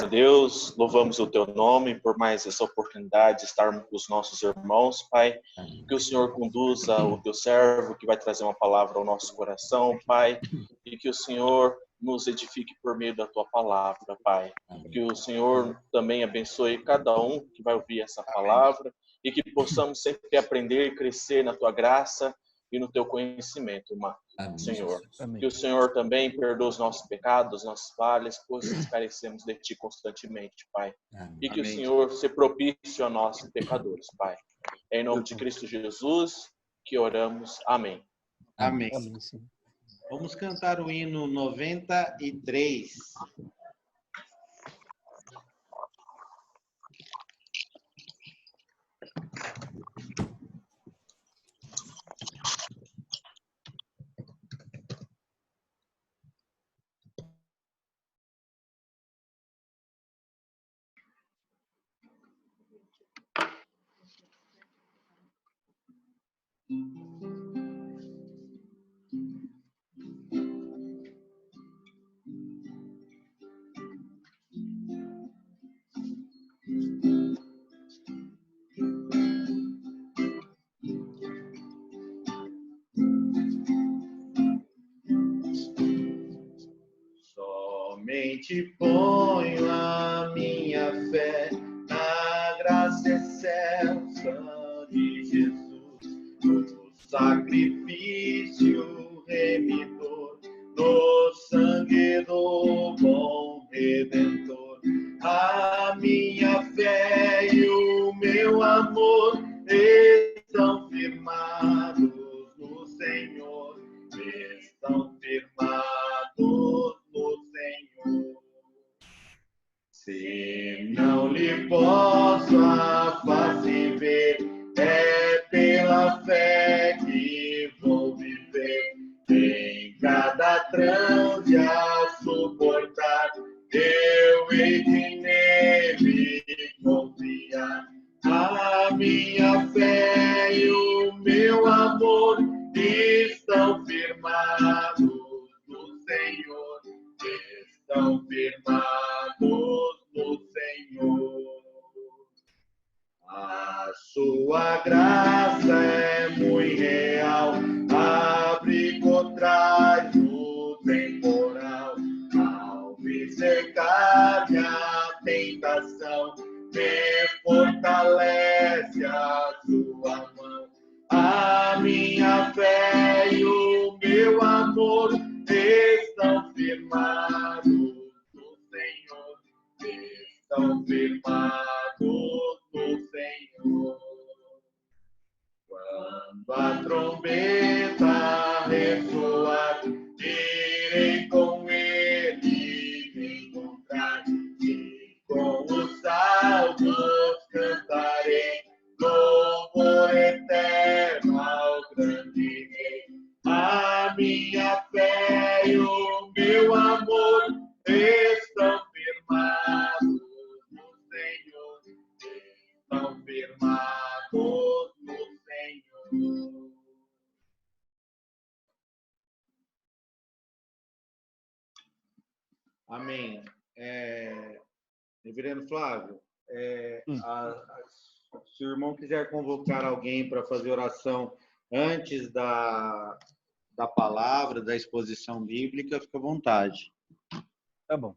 Deus, louvamos o teu nome por mais essa oportunidade de estarmos com os nossos irmãos, Pai. Que o Senhor conduza o teu servo que vai trazer uma palavra ao nosso coração, Pai, e que o Senhor nos edifique por meio da tua palavra, Pai. Que o Senhor também abençoe cada um que vai ouvir essa palavra e que possamos sempre aprender e crescer na tua graça e no teu conhecimento, Senhor. Amém. Que o Senhor também perdoe os nossos pecados, nossas falhas, pois carecemos de Ti constantemente, Pai. Amém. E que o Senhor se propício a nós, pecadores, Pai. Em nome de Cristo Jesus, que oramos. Amém. Amém. Amém, sim. Vamos cantar o hino 93. Somente ponho a minha fé na graça excelsa de Jesus, no sacrifício remidor, no sangue do bom Redentor. A minha fé e o meu amor estão firmados no Senhor, estão firmados no Senhor. Se não lhe posso a face ver, é pela fé que vou viver. Em cada transe a suportar, eu hei de nele confiar. A minha fé e o meu amor estão firmados no Senhor, estão firmados no Senhor. A sua graça é muito real, abrigo traz no temporal. Ao me cercar minha tentação, me fortalece a sua mão. A minha fé e o meu amor estão firmados no Senhor, estão firmados no Senhor. Quando a trombeta ressoar, irei com ele me encontrar, e com os salmos cantarei louvor eterno ao grande Rei. A minha fé e o meu amor estão firmados no Senhor, estão firmados no Senhor. Amém. Reverendo Flávio, se o irmão quiser convocar alguém para fazer oração antes da palavra, da exposição bíblica, fica à vontade. Tá bom.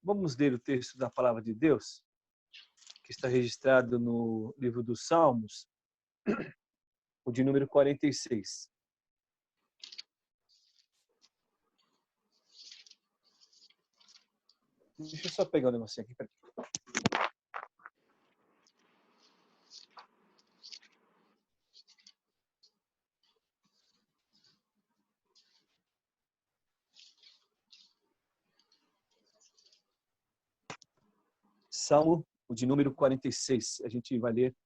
Vamos ler o texto da palavra de Deus, que está registrado no livro dos Salmos, o de número 46. Deixa eu só pegar um negocinho aqui. Salmo, o de número 46, a gente vai ler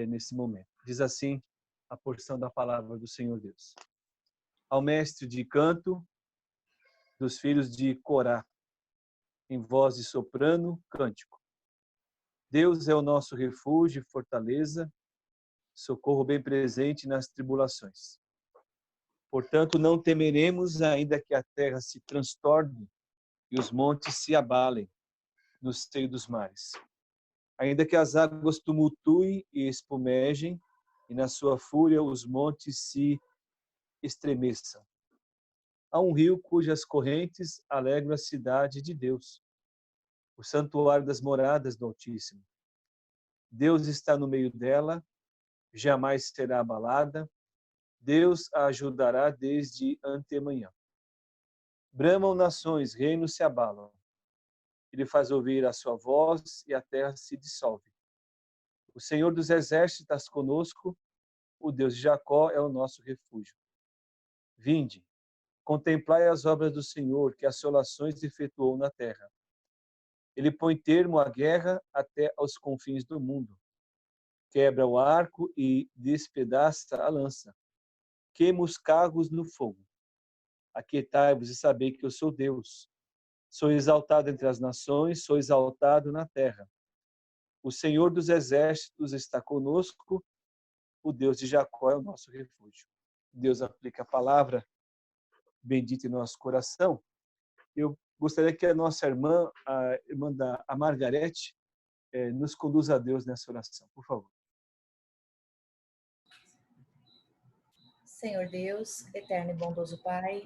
nesse momento. Diz assim a porção da palavra do Senhor Deus. Ao mestre de canto dos filhos de Corá, em voz de soprano, cântico. Deus é o nosso refúgio e fortaleza, socorro bem presente nas tribulações. Portanto, não temeremos, ainda que a terra se transtorne e os montes se abalem no seio dos mares. Ainda que as águas tumultuem e espumejem, e na sua fúria os montes se estremeçam. Há um rio cujas correntes alegram a cidade de Deus, o santuário das moradas do Altíssimo. Deus está no meio dela, jamais será abalada. Deus a ajudará desde antemanhã. Bramam nações, reinos se abalam. Ele faz ouvir a sua voz e a terra se dissolve. O Senhor dos exércitos está conosco, o Deus de Jacó é o nosso refúgio. Vinde, contemplai as obras do Senhor, que assolações efetuou na terra. Ele põe termo à guerra até aos confins do mundo. Quebra o arco e despedaça a lança. Queima os carros no fogo. Aquietai-vos e sabei que eu sou Deus. Sou exaltado entre as nações, sou exaltado na terra. O Senhor dos exércitos está conosco, o Deus de Jacó é o nosso refúgio. Deus aplica a palavra bendita em nosso coração. Eu gostaria que a nossa irmã, a Margarete, nos conduza a Deus nessa oração, por favor. Senhor Deus, eterno e bondoso Pai,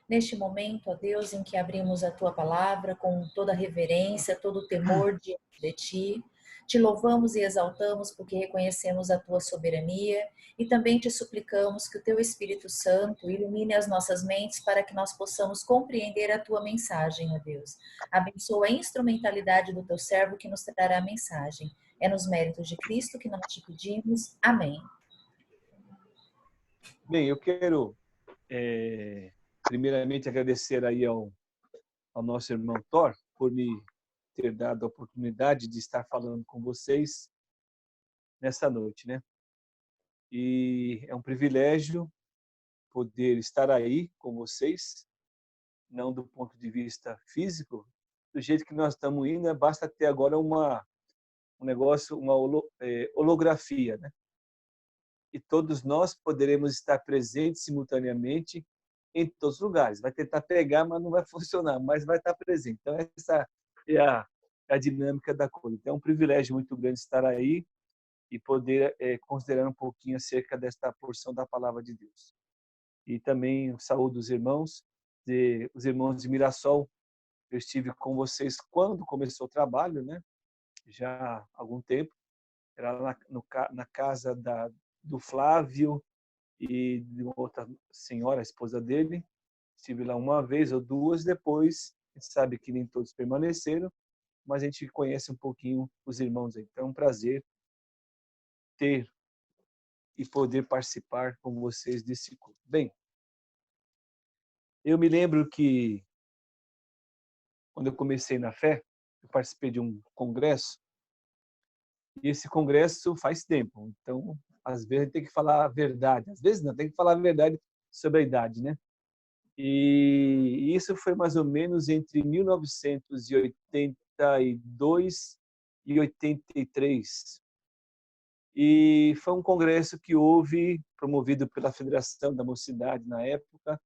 neste momento, ó Deus, em que abrimos a Tua palavra com toda reverência, todo o temor de Ti, te louvamos e exaltamos porque reconhecemos a Tua soberania e também te suplicamos que o Teu Espírito Santo ilumine as nossas mentes para que nós possamos compreender a Tua mensagem, ó Deus. Abençoa a instrumentalidade do Teu servo que nos trará a mensagem. É nos méritos de Cristo que nós te pedimos. Amém. Bem, eu quero primeiramente agradecer aí ao nosso irmão Thor por me ter dado a oportunidade de estar falando com vocês nessa noite, né? E é um privilégio poder estar aí com vocês, não do ponto de vista físico, do jeito que nós estamos indo, basta ter agora um negócio, uma holografia, né? E todos nós poderemos estar presentes simultaneamente em todos os lugares. Vai tentar pegar, mas não vai funcionar, mas vai estar presente. Então, essa é a dinâmica da coisa. Então, é um privilégio muito grande estar aí e poder considerar um pouquinho acerca desta porção da palavra de Deus. E também saúdo os irmãos de Mirassol. Eu estive com vocês quando começou o trabalho, né? Já há algum tempo. Era lá na casa do Flávio e de uma outra senhora, a esposa dele. Estive lá uma vez ou duas, depois a gente sabe que nem todos permaneceram, mas a gente conhece um pouquinho os irmãos aí. Então é um prazer ter e poder participar com vocês desse culto. Bem, eu me lembro que quando eu comecei na fé, eu participei de um congresso, e esse congresso faz tempo, então às vezes a gente tem que falar a verdade, às vezes não, tem que falar a verdade sobre a idade, né? E isso foi mais ou menos entre 1982 e 83. E foi um congresso que houve, promovido pela Federação da Mocidade na época,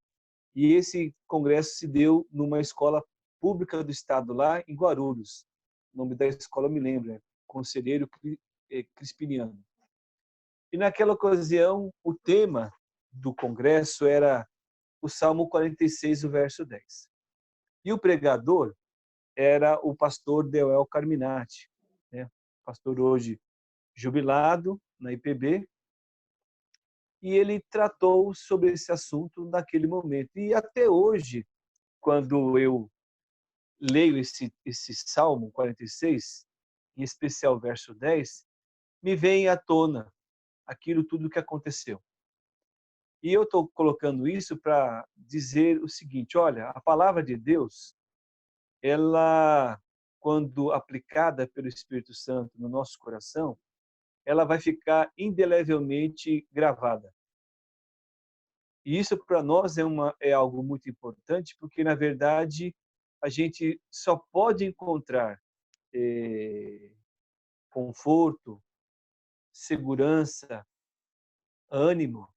e esse congresso se deu numa escola pública do estado lá em Guarulhos. O nome da escola eu me lembro, é Conselheiro Crispiniano. E naquela ocasião, o tema do congresso era o Salmo 46, o verso 10. E o pregador era o pastor Deuel Carminati, né? Pastor hoje jubilado na IPB, e ele tratou sobre esse assunto naquele momento. E até hoje, quando eu leio esse Salmo 46, em especial o verso 10, me vem à tona aquilo tudo que aconteceu. E eu estou colocando isso para dizer o seguinte: olha, a palavra de Deus, ela, quando aplicada pelo Espírito Santo no nosso coração, ela vai ficar indelevelmente gravada. E isso para nós é algo muito importante, porque na verdade a gente só pode encontrar conforto, segurança, ânimo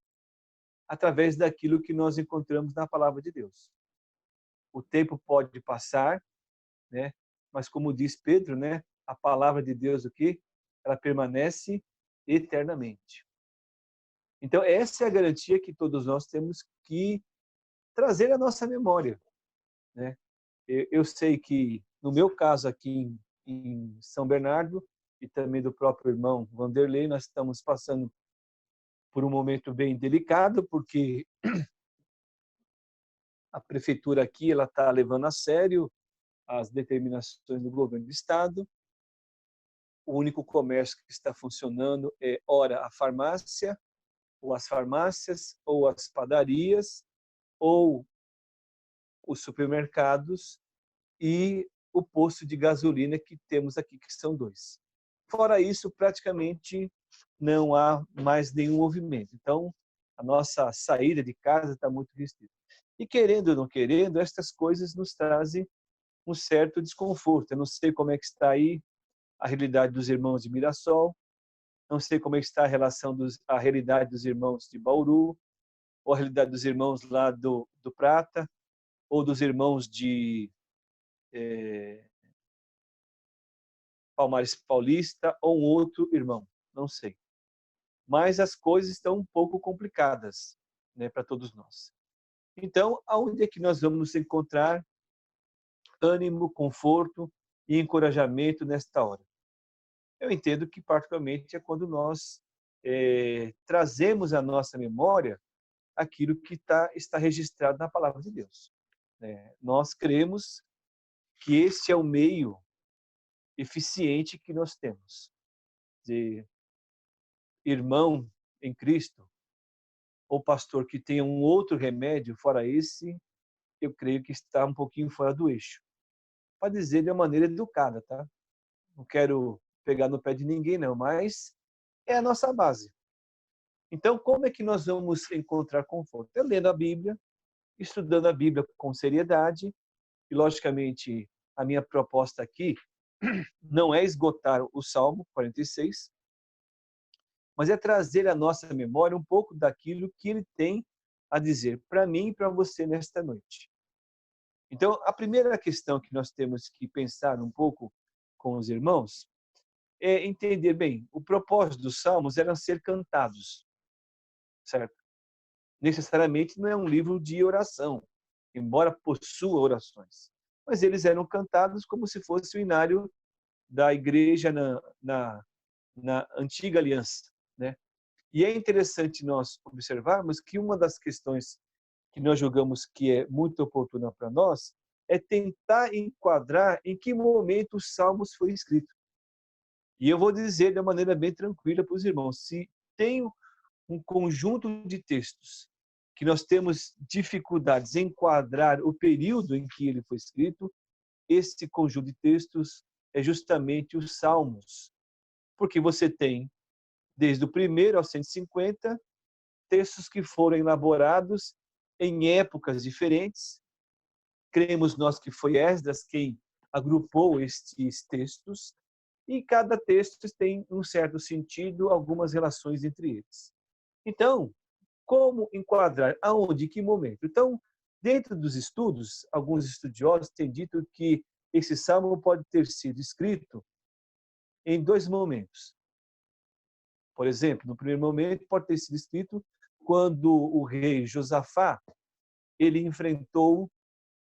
através daquilo que nós encontramos na palavra de Deus. o tempo pode passar, né? Mas como diz Pedro, né? A palavra de Deus, o quê? Ela permanece eternamente. Então, essa é a garantia que todos nós temos que trazer à nossa memória, né? Eu sei que, no meu caso aqui em São Bernardo, e também do próprio irmão Vanderlei, nós estamos passando por um momento bem delicado, porque a prefeitura aqui ela está levando a sério as determinações do governo do estado. O único comércio que está funcionando é, ora, a farmácia, ou as farmácias, ou as padarias, ou os supermercados e o posto de gasolina que temos aqui, que são 2. Fora isso, praticamente não há mais nenhum movimento. Então, a nossa saída de casa está muito restrita. E querendo ou não querendo, estas coisas nos trazem um certo desconforto. Eu não sei como é que está aí a realidade dos irmãos de Mirassol, não sei como é que está a realidade dos irmãos de Bauru, ou a realidade dos irmãos lá do Prata, ou dos irmãos de Palmares Paulista, ou um outro irmão, não sei. Mas as coisas estão um pouco complicadas, né, para todos nós. Então, aonde é que nós vamos nos encontrar ânimo, conforto e encorajamento nesta hora? Eu entendo que, particularmente, é quando nós trazemos à nossa memória aquilo que está registrado na Palavra de Deus. Nós cremos que esse é o meio eficiente que nós temos de irmão em Cristo, ou pastor que tenha um outro remédio fora esse, eu creio que está um pouquinho fora do eixo. Para dizer de uma maneira educada, tá? Não quero pegar no pé de ninguém, não, mas é a nossa base. Então, como é que nós vamos encontrar conforto? É lendo a Bíblia, estudando a Bíblia com seriedade, e, logicamente, a minha proposta aqui não é esgotar o Salmo 46, mas é trazer à nossa memória um pouco daquilo que ele tem a dizer para mim e para você nesta noite. Então, a primeira questão que nós temos que pensar um pouco com os irmãos é entender bem, o propósito dos salmos era ser cantados, certo? Necessariamente não é um livro de oração, embora possua orações, mas eles eram cantados como se fosse o inário da igreja na antiga aliança, né? E é interessante nós observarmos que uma das questões que nós julgamos que é muito oportuna para nós é tentar enquadrar em que momento os Salmos foi escrito. E eu vou dizer de uma maneira bem tranquila para os irmãos, se tem um conjunto de textos que nós temos dificuldades em enquadrar o período em que ele foi escrito, esse conjunto de textos é justamente os Salmos. Porque você tem, desde o 1º ao 150, textos que foram elaborados em épocas diferentes. Cremos nós que foi Esdras quem agrupou estes textos, e cada texto tem, um certo sentido, algumas relações entre eles. Então, como enquadrar? Aonde? Em que momento? Então, dentro dos estudos, alguns estudiosos têm dito que esse salmo pode ter sido escrito em 2 momentos. Por exemplo, no primeiro momento, pode ter sido escrito quando o rei Josafá ele enfrentou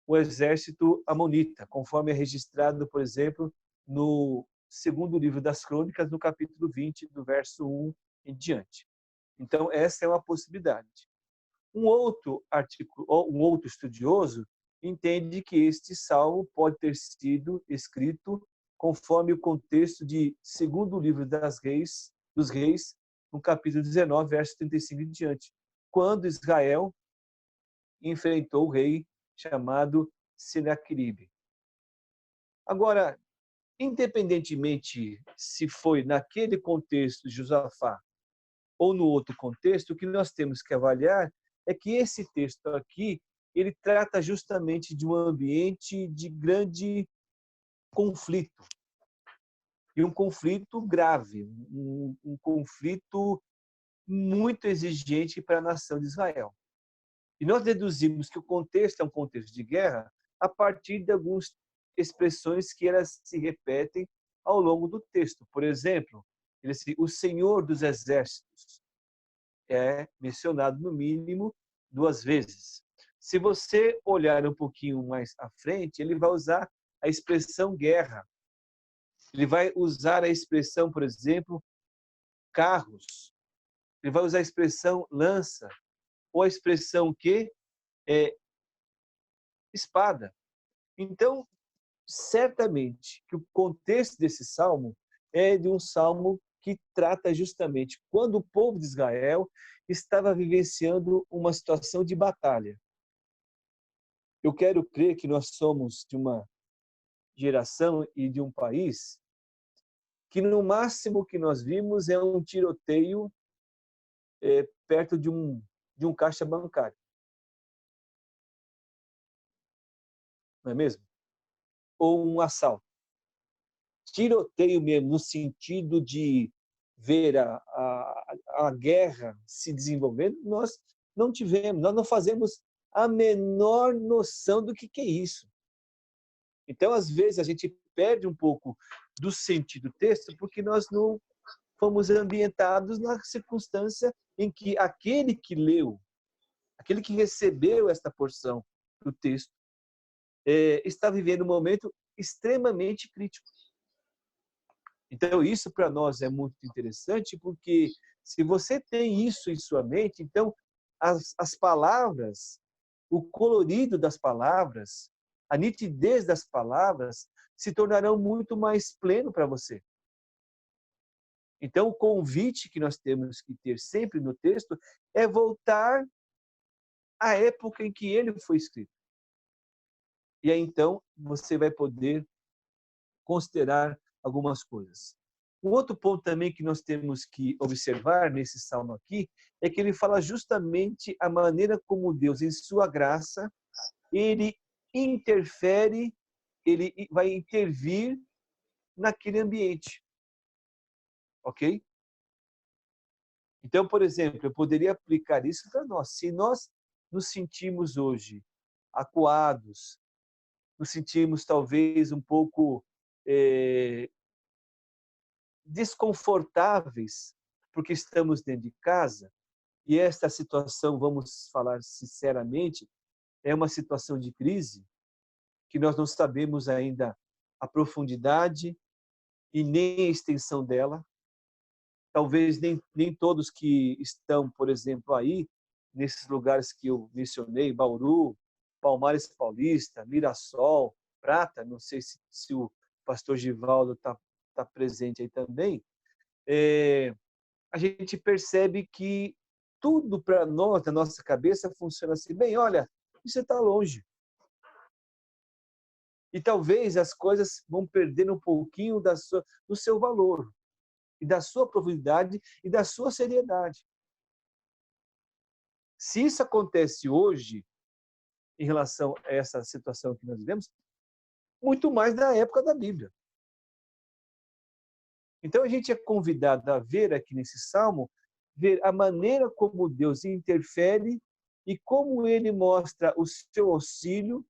o exército amonita, conforme é registrado, por exemplo, no 2º livro das Crônicas, no capítulo 20, do verso 1 em diante. Então, essa é uma possibilidade. Um outro estudioso entende que este salmo pode ter sido escrito conforme o contexto de 2º livro dos Reis, no capítulo 19, verso 35 em diante, quando Israel enfrentou o rei chamado Senaqueribe. Agora, independentemente se foi naquele contexto de Josafá ou no outro contexto, o que nós temos que avaliar é que esse texto aqui, ele trata justamente de um ambiente de grande conflito. E um conflito grave, um conflito muito exigente para a nação de Israel. E nós deduzimos que o contexto é um contexto de guerra, a partir de algumas expressões que elas se repetem ao longo do texto. Por exemplo, ele diz, o Senhor dos Exércitos é mencionado no mínimo 2 vezes. Se você olhar um pouquinho mais à frente, ele vai usar a expressão guerra. Ele vai usar a expressão, por exemplo, carros. Ele vai usar a expressão lança, ou a expressão que é espada. Então, certamente que o contexto desse salmo é de um salmo que trata justamente quando o povo de Israel estava vivenciando uma situação de batalha. Eu quero crer que nós somos de uma geração e de um país que no máximo que nós vimos é um tiroteio perto de um caixa bancário. Não é mesmo? Ou um assalto. Tiroteio mesmo, no sentido de ver a guerra se desenvolvendo, nós não tivemos, nós não fazemos a menor noção do que é isso. Então, às vezes, a gente perde um pouco do sentido do texto porque nós não fomos ambientados na circunstância em que aquele que leu, aquele que recebeu esta porção do texto, está vivendo um momento extremamente crítico. Então, isso para nós é muito interessante, porque se você tem isso em sua mente, então as palavras, o colorido das palavras, a nitidez das palavras se tornarão muito mais pleno para você. Então, o convite que nós temos que ter sempre no texto é voltar à época em que ele foi escrito. E aí, então, você vai poder considerar algumas coisas. Um outro ponto também que nós temos que observar nesse salmo aqui é que ele fala justamente a maneira como Deus, em sua graça, ele interfere, ele vai intervir naquele ambiente. Ok? Então, por exemplo, eu poderia aplicar isso para nós. Se nós nos sentimos hoje acuados, nos sentimos talvez um pouco desconfortáveis porque estamos dentro de casa, e esta situação, vamos falar sinceramente, é uma situação de crise, que nós não sabemos ainda a profundidade e nem a extensão dela. Talvez nem todos que estão, por exemplo, aí, nesses lugares que eu mencionei, Bauru, Palmares Paulista, Mirassol, Prata, não sei se o pastor Givaldo está presente aí também, a gente percebe que tudo para nós, na nossa cabeça, funciona assim. Bem, olha, você está longe. E talvez as coisas vão perdendo um pouquinho do seu valor, e da sua profundidade, e da sua seriedade. Se isso acontece hoje, em relação a essa situação que nós vivemos, muito mais na época da Bíblia. Então, a gente é convidado a ver aqui nesse salmo, ver a maneira como Deus interfere e como ele mostra o seu auxílio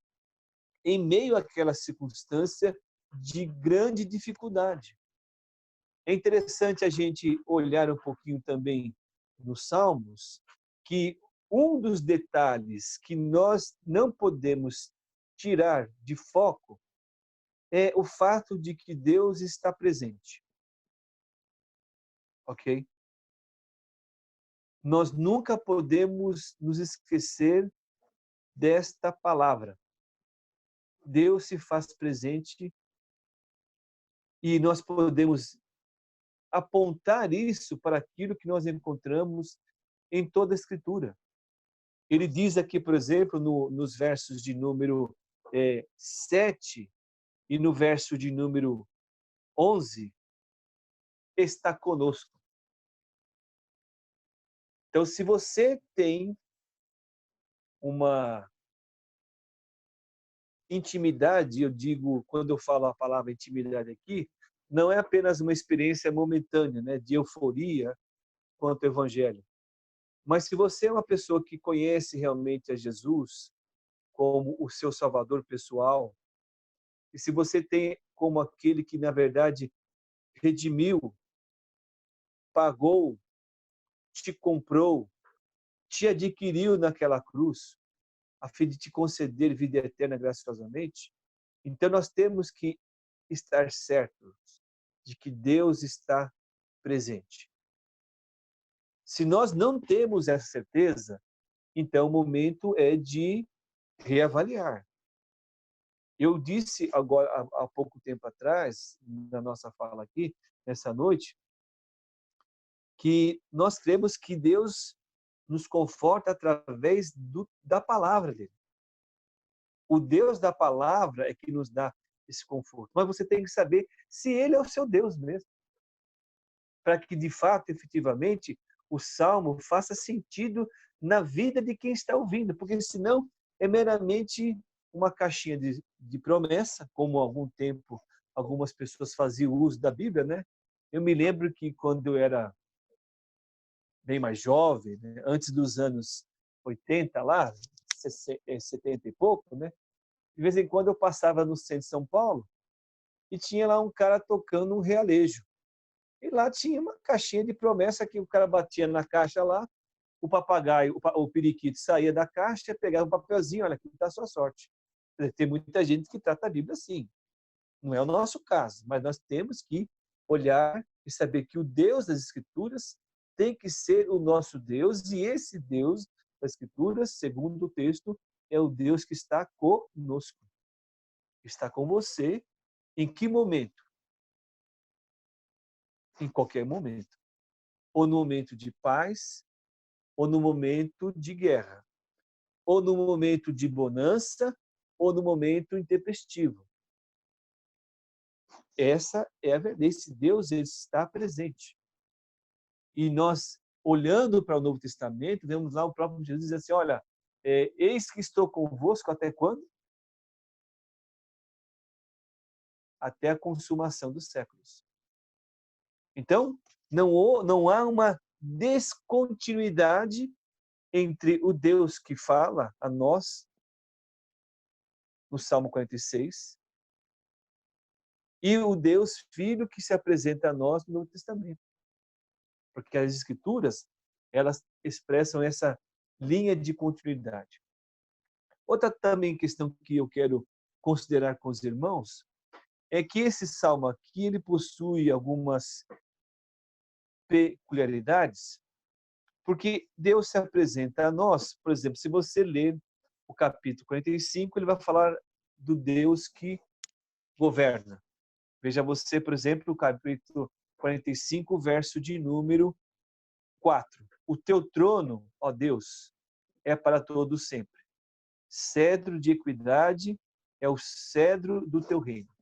em meio àquela circunstância de grande dificuldade. É interessante a gente olhar um pouquinho também nos Salmos, que um dos detalhes que nós não podemos tirar de foco é o fato de que Deus está presente. Ok? Nós nunca podemos nos esquecer desta palavra. Deus se faz presente e nós podemos apontar isso para aquilo que nós encontramos em toda a Escritura. Ele diz aqui, por exemplo, nos versos de número 7 e no verso de número 11, está conosco. Então, se você tem uma intimidade, eu digo, quando eu falo a palavra intimidade aqui, não é apenas uma experiência momentânea, né, de euforia quanto ao Evangelho. Mas se você é uma pessoa que conhece realmente a Jesus, como o seu Salvador pessoal, e se você tem como aquele que, na verdade, redimiu, pagou, te comprou, te adquiriu naquela cruz, a fim de te conceder vida eterna graciosamente, então nós temos que estar certos de que Deus está presente. Se nós não temos essa certeza, então o momento é de reavaliar. Eu disse agora, há pouco tempo atrás, na nossa fala aqui, nessa noite, que nós cremos que Deus nos conforta através da palavra dele. O Deus da palavra é que nos dá esse conforto. Mas você tem que saber se ele é o seu Deus mesmo. Para que, de fato, efetivamente, o salmo faça sentido na vida de quem está ouvindo. Porque, senão, é meramente uma caixinha de promessa, como há algum tempo algumas pessoas faziam uso da Bíblia, né? Eu me lembro que quando eu era bem mais jovem, né? Antes dos anos 80 lá, 70 e pouco, né? De vez em quando eu passava no centro de São Paulo e tinha lá um cara tocando um realejo. E lá tinha uma caixinha de promessa que o cara batia na caixa lá, o papagaio, o periquito saía da caixa, pegava um papelzinho, olha, aqui está a sua sorte. Tem muita gente que trata a Bíblia assim. Não é o nosso caso, mas nós temos que olhar e saber que o Deus das Escrituras tem que ser o nosso Deus, e esse Deus das Escrituras, segundo o texto, é o Deus que está conosco. Está com você em que momento? Em qualquer momento. Ou no momento de paz, ou no momento de guerra. Ou no momento de bonança, ou no momento intempestivo. Essa é a verdade. Esse Deus, ele está presente. E nós, olhando para o Novo Testamento, vemos lá o próprio Jesus dizer assim, olha, eis que estou convosco até quando? Até a consumação dos séculos. Então, não há uma descontinuidade entre o Deus que fala a nós, no Salmo 46, e o Deus Filho que se apresenta a nós no Novo Testamento. Porque as Escrituras, elas expressam essa linha de continuidade. Outra também questão que eu quero considerar com os irmãos é que esse salmo aqui, ele possui algumas peculiaridades, porque Deus se apresenta a nós. Por exemplo, se você ler o capítulo 45, ele vai falar do Deus que governa. Veja você, por exemplo, o capítulo 45, verso de número 4. O teu trono, ó Deus, é para todo sempre. Cedro de equidade é o cedro do teu reino.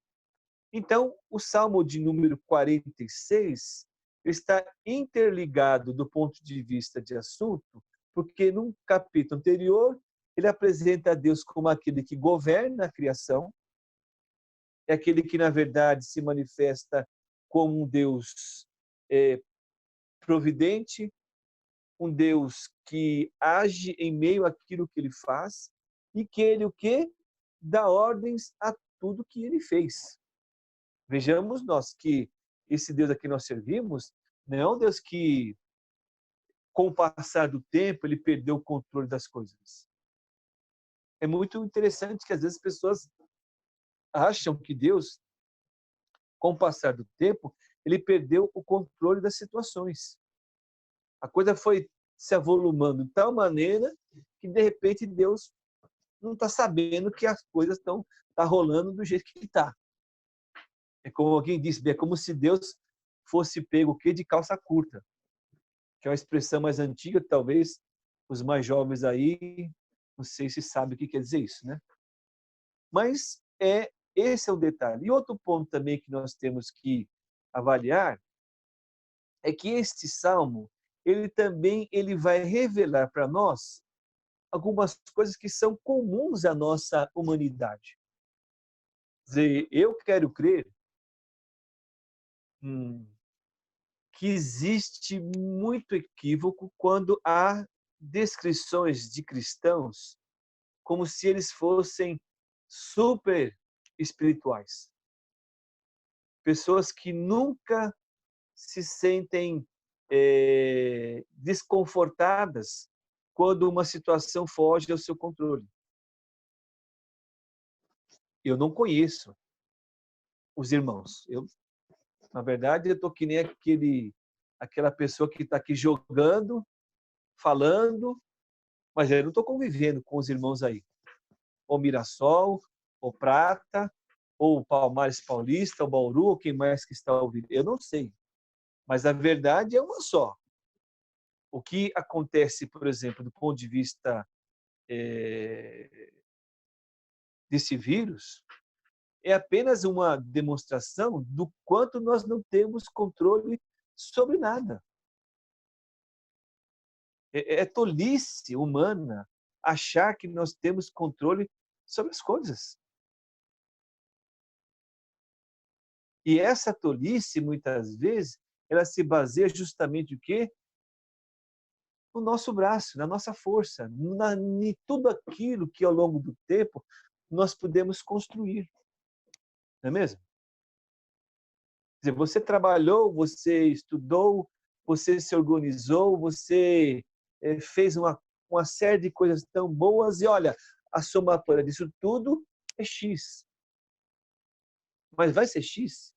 Então, o Salmo de número 46 está interligado do ponto de vista de assunto, porque num capítulo anterior, ele apresenta a Deus como aquele que governa a criação, é aquele que, na verdade, se manifesta como um Deus providente, um Deus que age em meio àquilo que ele faz, e que ele o quê? Dá ordens a tudo que ele fez. Vejamos nós que esse Deus a que nós servimos não é um Deus que, com o passar do tempo, ele perdeu o controle das coisas. É muito interessante que às vezes as pessoas acham que Deus, com o passar do tempo, ele perdeu o controle das situações. A coisa foi se avolumando de tal maneira que, de repente, Deus não está sabendo que as coisas estão rolando do jeito que está. É como alguém disse, é como se Deus fosse pego o quê? De calça curta, que é uma expressão mais antiga, talvez os mais jovens aí, não sei se sabem o que quer dizer isso, né? Mas esse é o detalhe. E outro ponto também que nós temos que avaliar é que este salmo, ele vai revelar para nós algumas coisas que são comuns à nossa humanidade. Quer dizer, eu quero crer que existe muito equívoco quando há descrições de cristãos como se eles fossem super espirituais. Pessoas que nunca se sentem desconfortadas quando uma situação foge ao seu controle. Eu não conheço os irmãos. Na verdade, eu estou que nem aquela pessoa que está aqui jogando, falando, mas eu não estou convivendo com os irmãos aí. Ou Mirassol, ou Prata, ou Palmares Paulista, ou Bauru, ou quem mais que está ouvindo. Eu não sei. Mas a verdade é uma só. O que acontece, por exemplo, do ponto de vista desse vírus, é apenas uma demonstração do quanto nós não temos controle sobre nada. É tolice humana achar que nós temos controle sobre as coisas. E essa tolice, muitas vezes, ela se baseia justamente o quê? No nosso braço, na nossa força, em tudo aquilo que ao longo do tempo nós podemos construir. Não é mesmo? Quer dizer, você trabalhou, você estudou, você se organizou, você fez uma série de coisas tão boas e olha, a somatória disso tudo é X. Mas vai ser X?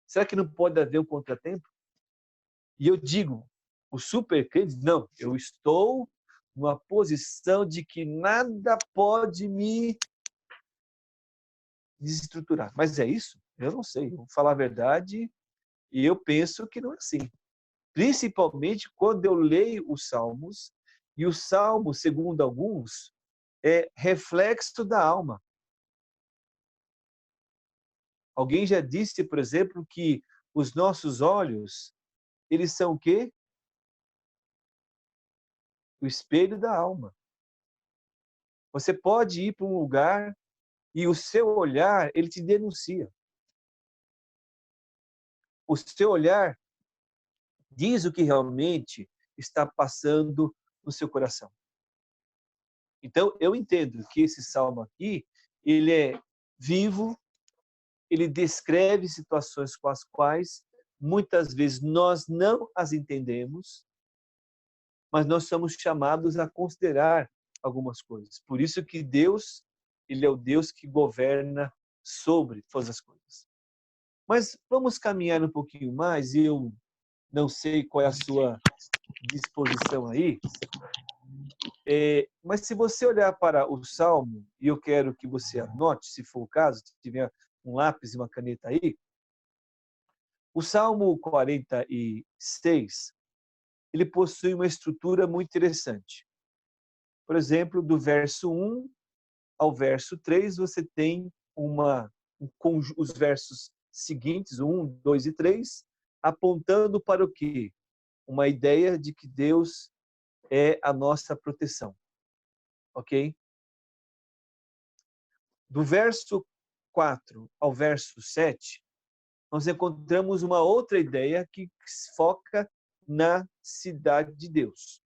Será que não pode haver um contratempo? E eu digo, o supercrente, não, eu estou numa posição de que nada pode me desestruturar. Mas é isso? Eu não sei. Vou falar a verdade e eu penso que não é assim. Principalmente quando eu leio os Salmos, e o Salmo, segundo alguns, é reflexo da alma. Alguém já disse, por exemplo, que os nossos olhos, eles são o quê? O espelho da alma. Você pode ir para um lugar e o seu olhar, ele te denuncia. O seu olhar diz o que realmente está passando no seu coração. Então, eu entendo que esse salmo aqui, ele é vivo, ele descreve situações com as quais muitas vezes nós não as entendemos, mas nós somos chamados a considerar algumas coisas. Por isso que Deus, ele é o Deus que governa sobre todas as coisas. Mas vamos caminhar um pouquinho mais, e eu não sei qual é a sua disposição aí, mas se você olhar para o Salmo, e eu quero que você anote, se for o caso, se tiver um lápis e uma caneta aí, o Salmo 46, ele possui uma estrutura muito interessante. Por exemplo, do verso 1 ao verso 3, você tem os versos seguintes, 1, 2 e 3, apontando para o quê? Uma ideia de que Deus é a nossa proteção. Ok? Do verso 4 ao verso 7, nós encontramos uma outra ideia que foca na cidade de Deus.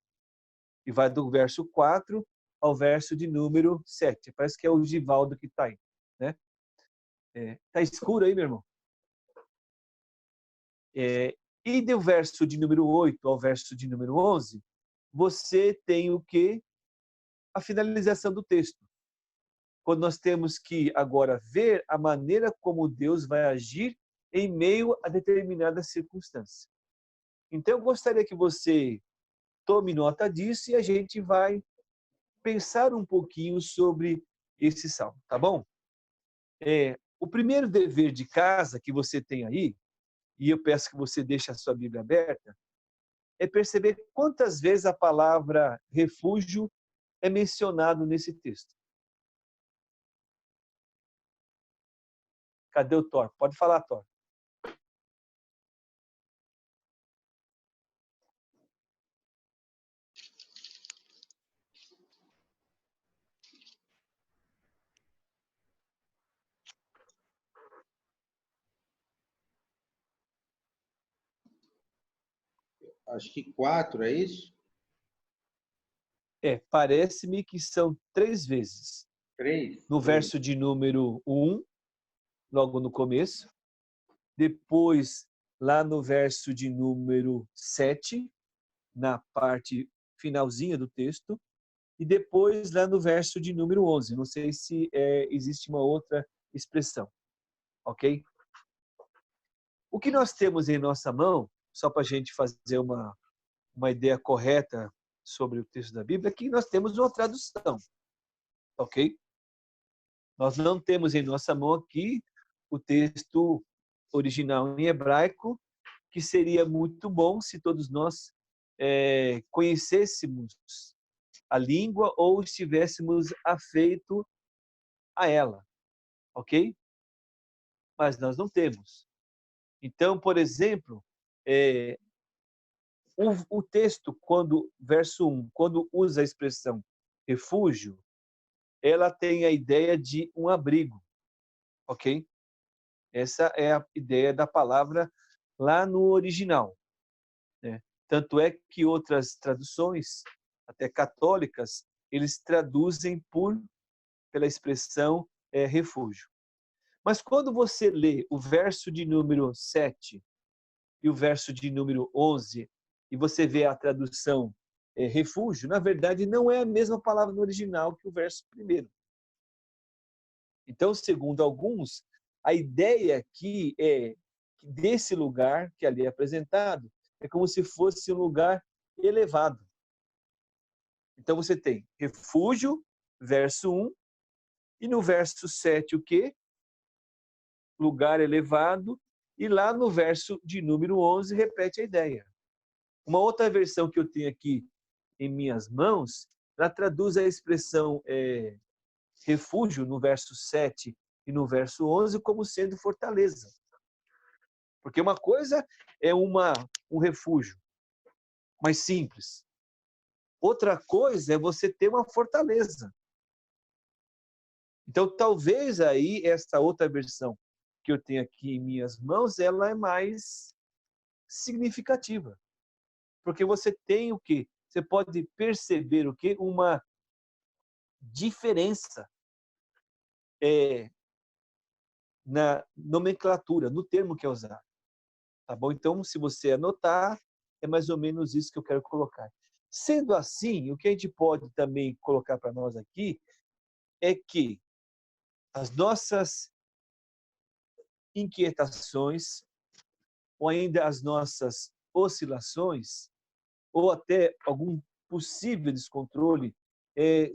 E vai do verso 4 ao verso de número 7. Parece que é o Givaldo que está aí. Né? Tá escuro aí, meu irmão? E do verso de número 8 ao verso de número 11, você tem o quê? A finalização do texto. Quando nós temos que agora ver a maneira como Deus vai agir em meio a determinada circunstância. Então, eu gostaria que você tome nota disso e a gente vai pensar um pouquinho sobre esse salmo, tá bom? O primeiro dever de casa que você tem aí, e eu peço que você deixe a sua Bíblia aberta, é perceber quantas vezes a palavra refúgio é mencionado nesse texto. Cadê o Thor? Pode falar, Thor. Acho que 4, é isso? Parece-me que são 3 vezes. 3? No verso de número 1, logo no começo. Depois, lá no verso de número 7, na parte finalzinha do texto. E depois, lá no verso de número 11. Não sei se existe uma outra expressão. Ok? O que nós temos em nossa mão, só para a gente fazer uma ideia correta sobre o texto da Bíblia, é que nós temos uma tradução. Ok? Nós não temos em nossa mão aqui o texto original em hebraico, que seria muito bom se todos nós conhecêssemos a língua ou estivéssemos afeito a ela, ok? Mas nós não temos. Então, por exemplo, o texto, verso 1, quando usa a expressão refúgio, ela tem a ideia de um abrigo, ok? Essa é a ideia da palavra lá no original, né? Tanto é que outras traduções, até católicas, eles traduzem pela expressão refúgio. Mas quando você lê o verso de número 7 e o verso de número 11, e você vê a tradução refúgio, na verdade não é a mesma palavra no original que o verso primeiro. Então, segundo alguns, a ideia aqui é que desse lugar que ali é apresentado é como se fosse um lugar elevado. Então você tem refúgio, verso 1, e no verso 7 o quê? Lugar elevado, e lá no verso de número 11 repete a ideia. Uma outra versão que eu tenho aqui em minhas mãos, ela traduz a expressão refúgio no verso 7 e no verso 11 como sendo fortaleza. Porque uma coisa é um refúgio mais simples. Outra coisa é você ter uma fortaleza. Então, talvez aí essa outra versão que eu tenho aqui em minhas mãos, ela é mais significativa. Porque você tem o quê? Você pode perceber o quê? Uma diferença na nomenclatura, no termo que é usado. Tá bom? Então, se você anotar, é mais ou menos isso que eu quero colocar. Sendo assim, o que a gente pode também colocar para nós aqui é que as nossas inquietações, ou ainda as nossas oscilações, ou até algum possível descontrole,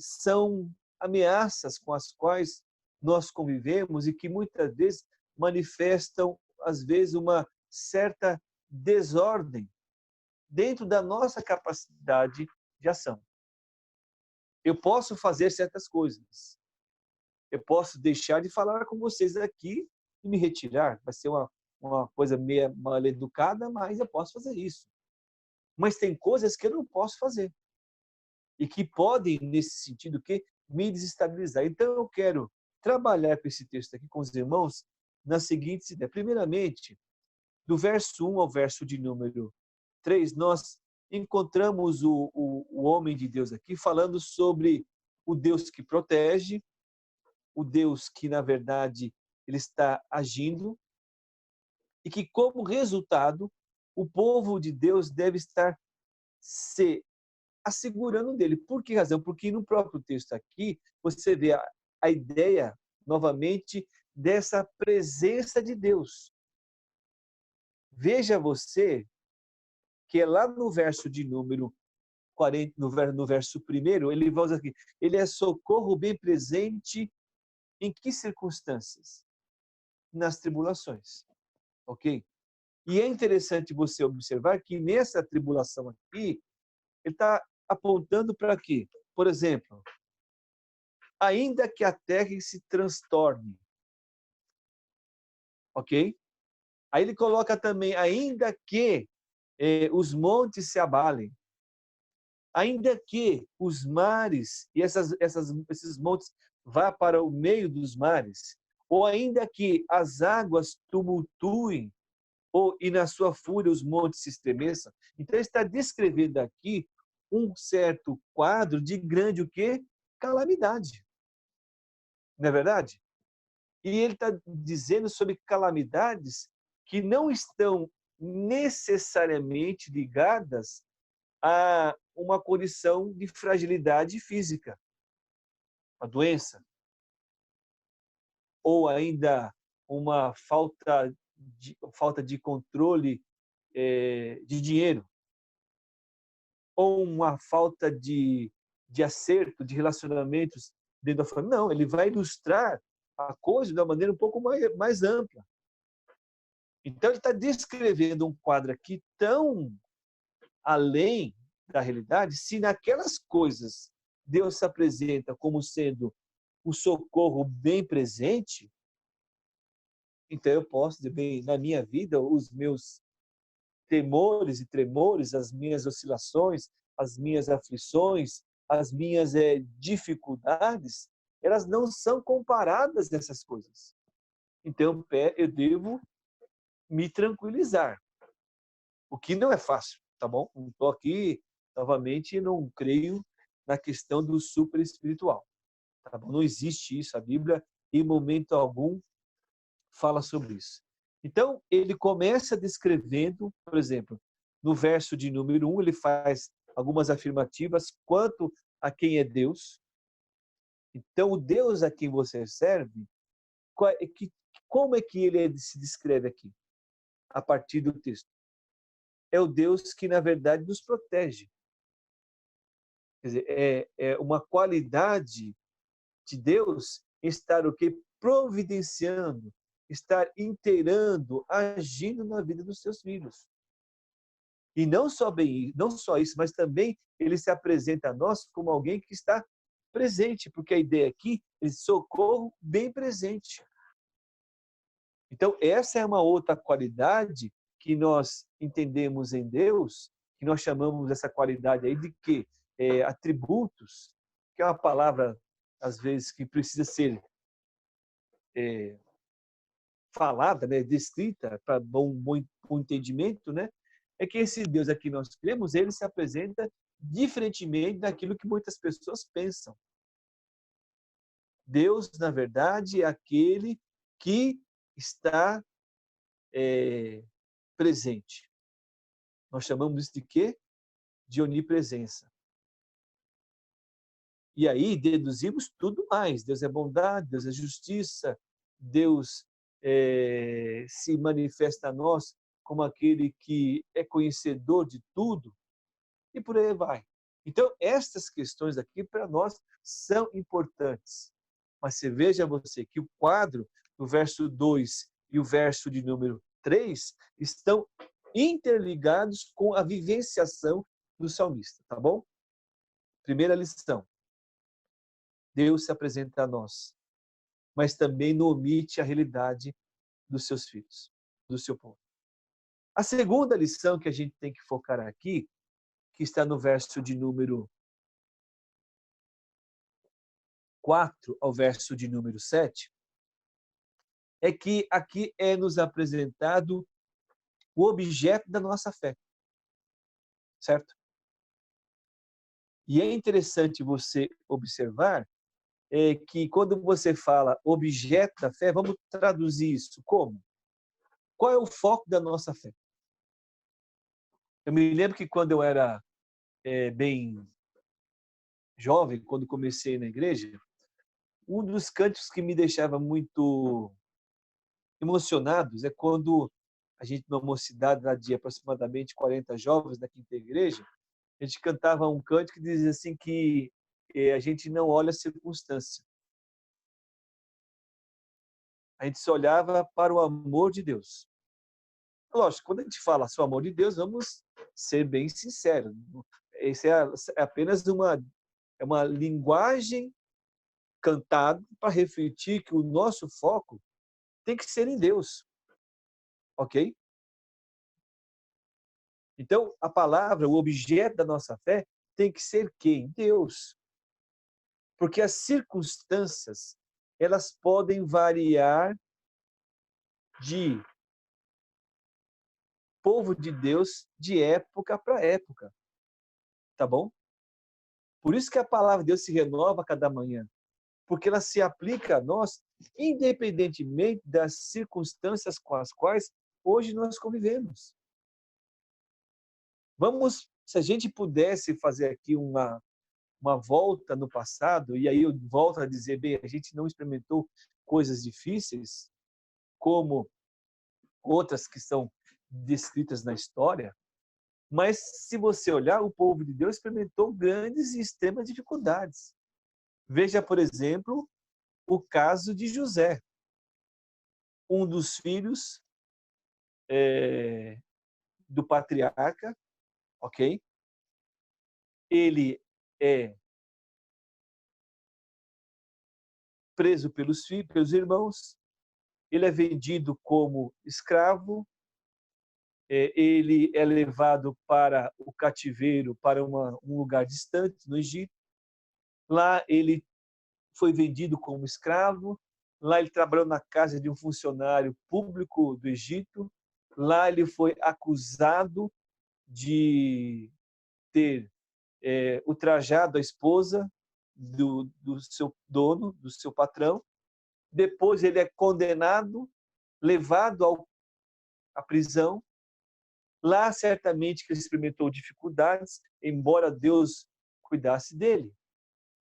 são ameaças com as quais nós convivemos e que muitas vezes manifestam, às vezes, uma certa desordem dentro da nossa capacidade de ação. Eu posso fazer certas coisas. Eu posso deixar de falar com vocês aqui e me retirar. Vai ser uma coisa meio mal educada, mas eu posso fazer isso. Mas tem coisas que eu não posso fazer e que podem, nesse sentido, me desestabilizar. Então, eu quero trabalhar com esse texto aqui com os irmãos nas seguintes ideias. Primeiramente, do verso 1 ao verso de número 3, nós encontramos o homem de Deus aqui falando sobre o Deus que protege, o Deus que, na verdade, ele está agindo e que, como resultado, o povo de Deus deve estar se assegurando dele. Por que razão? Porque no próprio texto aqui, você vê a ideia, novamente, dessa presença de Deus. Veja você que é lá no verso de número 40, no verso 1, ele vai usar aqui, ele é socorro bem presente em que circunstâncias? Nas tribulações, ok? E é interessante você observar que nessa tribulação aqui, ele está apontando para quê? Por exemplo, ainda que a terra se transtorne, ok? Aí ele coloca também, ainda que os montes se abalem, ainda que os mares e esses montes vá para o meio dos mares, ou ainda que as águas tumultuem, e na sua fúria os montes se estremeçam. Então ele está descrevendo aqui um certo quadro de grande o quê? Calamidade. Não é verdade? E ele está dizendo sobre calamidades que não estão necessariamente ligadas a uma condição de fragilidade física, a doença, ou ainda uma falta de controle de dinheiro, ou uma falta de acerto, de relacionamentos dentro da família. Não, ele vai ilustrar a coisa de uma maneira um pouco mais ampla. Então, ele está descrevendo um quadro aqui tão além da realidade, se naquelas coisas Deus se apresenta como sendo o socorro bem presente, então eu posso dizer, bem, na minha vida, os meus temores e tremores, as minhas oscilações, as minhas aflições, as minhas dificuldades, elas não são comparadas nessas coisas. Então, eu devo me tranquilizar, o que não é fácil, tá bom? Não estou aqui, novamente, não creio na questão do super espiritual, tá bom? Não existe isso, a Bíblia, em momento algum, fala sobre isso. Então, ele começa descrevendo, por exemplo, no verso de número 1, ele faz algumas afirmativas quanto a quem é Deus. Então, o Deus a quem você serve, como é que ele se descreve aqui? A partir do texto. É o Deus que, na verdade, nos protege. Quer dizer, é uma qualidade de Deus estar o quê? Providenciando, estar inteirando, agindo na vida dos seus filhos. E não só isso, mas também ele se apresenta a nós como alguém que está presente, porque a ideia aqui é socorro bem presente. Então, essa é uma outra qualidade que nós entendemos em Deus, que nós chamamos essa qualidade aí de quê? Atributos, que é uma palavra, às vezes, que precisa ser falada, né, descrita para bom entendimento, né? É que esse Deus a que nós cremos, ele se apresenta diferentemente daquilo que muitas pessoas pensam. Deus, na verdade, é aquele que está presente. Nós chamamos isso de quê? De onipresença. E aí deduzimos tudo mais. Deus é bondade, Deus é justiça, Deus se manifesta a nós como aquele que é conhecedor de tudo, e por aí vai. Então, estas questões aqui, para nós, são importantes. Mas veja você que o quadro do verso 2 e o verso de número 3 estão interligados com a vivenciação do salmista, tá bom? Primeira lição. Deus se apresenta a nós, mas também não omite a realidade dos seus filhos, do seu povo. A segunda lição que a gente tem que focar aqui, que está no verso de número 4 ao verso de número 7, é que aqui é nos apresentado o objeto da nossa fé. Certo? E é interessante você observar que quando você fala objeto da fé, vamos traduzir isso como? Qual é o foco da nossa fé? Eu me lembro que quando eu era bem jovem, quando comecei na igreja, um dos cânticos que me deixava muito emocionados é quando a gente, numa mocidade lá de aproximadamente 40 jovens da quinta igreja, a gente cantava um cântico que dizia assim que a gente não olha a circunstância. A gente só olhava para o amor de Deus. Lógico, quando a gente fala sobre o amor de Deus, vamos ser bem sinceros. Isso é apenas uma linguagem cantada para refletir que o nosso foco tem que ser em Deus. Ok? Então, a palavra, o objeto da nossa fé, tem que ser quem? Deus. Porque as circunstâncias, elas podem variar de povo de Deus de época para época. Tá bom? Por isso que a palavra de Deus se renova a cada manhã, porque ela se aplica a nós, independentemente das circunstâncias com as quais hoje nós convivemos. Vamos, se a gente pudesse fazer aqui uma volta no passado, e aí eu volto a dizer, bem, a gente não experimentou coisas difíceis, como outras que são descritas na história, mas se você olhar, o povo de Deus experimentou grandes e extremas dificuldades. Veja, por exemplo, o caso de José, um dos filhos do patriarca, ok? Ele é preso pelos filhos, pelos irmãos, ele é vendido como escravo, ele é levado para o cativeiro, para um lugar distante, no Egito. Lá ele foi vendido como escravo, lá ele trabalhou na casa de um funcionário público do Egito, lá ele foi acusado de ter ultrajado a esposa do seu dono, do seu patrão. Depois ele é condenado, levado à prisão. Lá certamente que ele experimentou dificuldades, embora Deus cuidasse dele.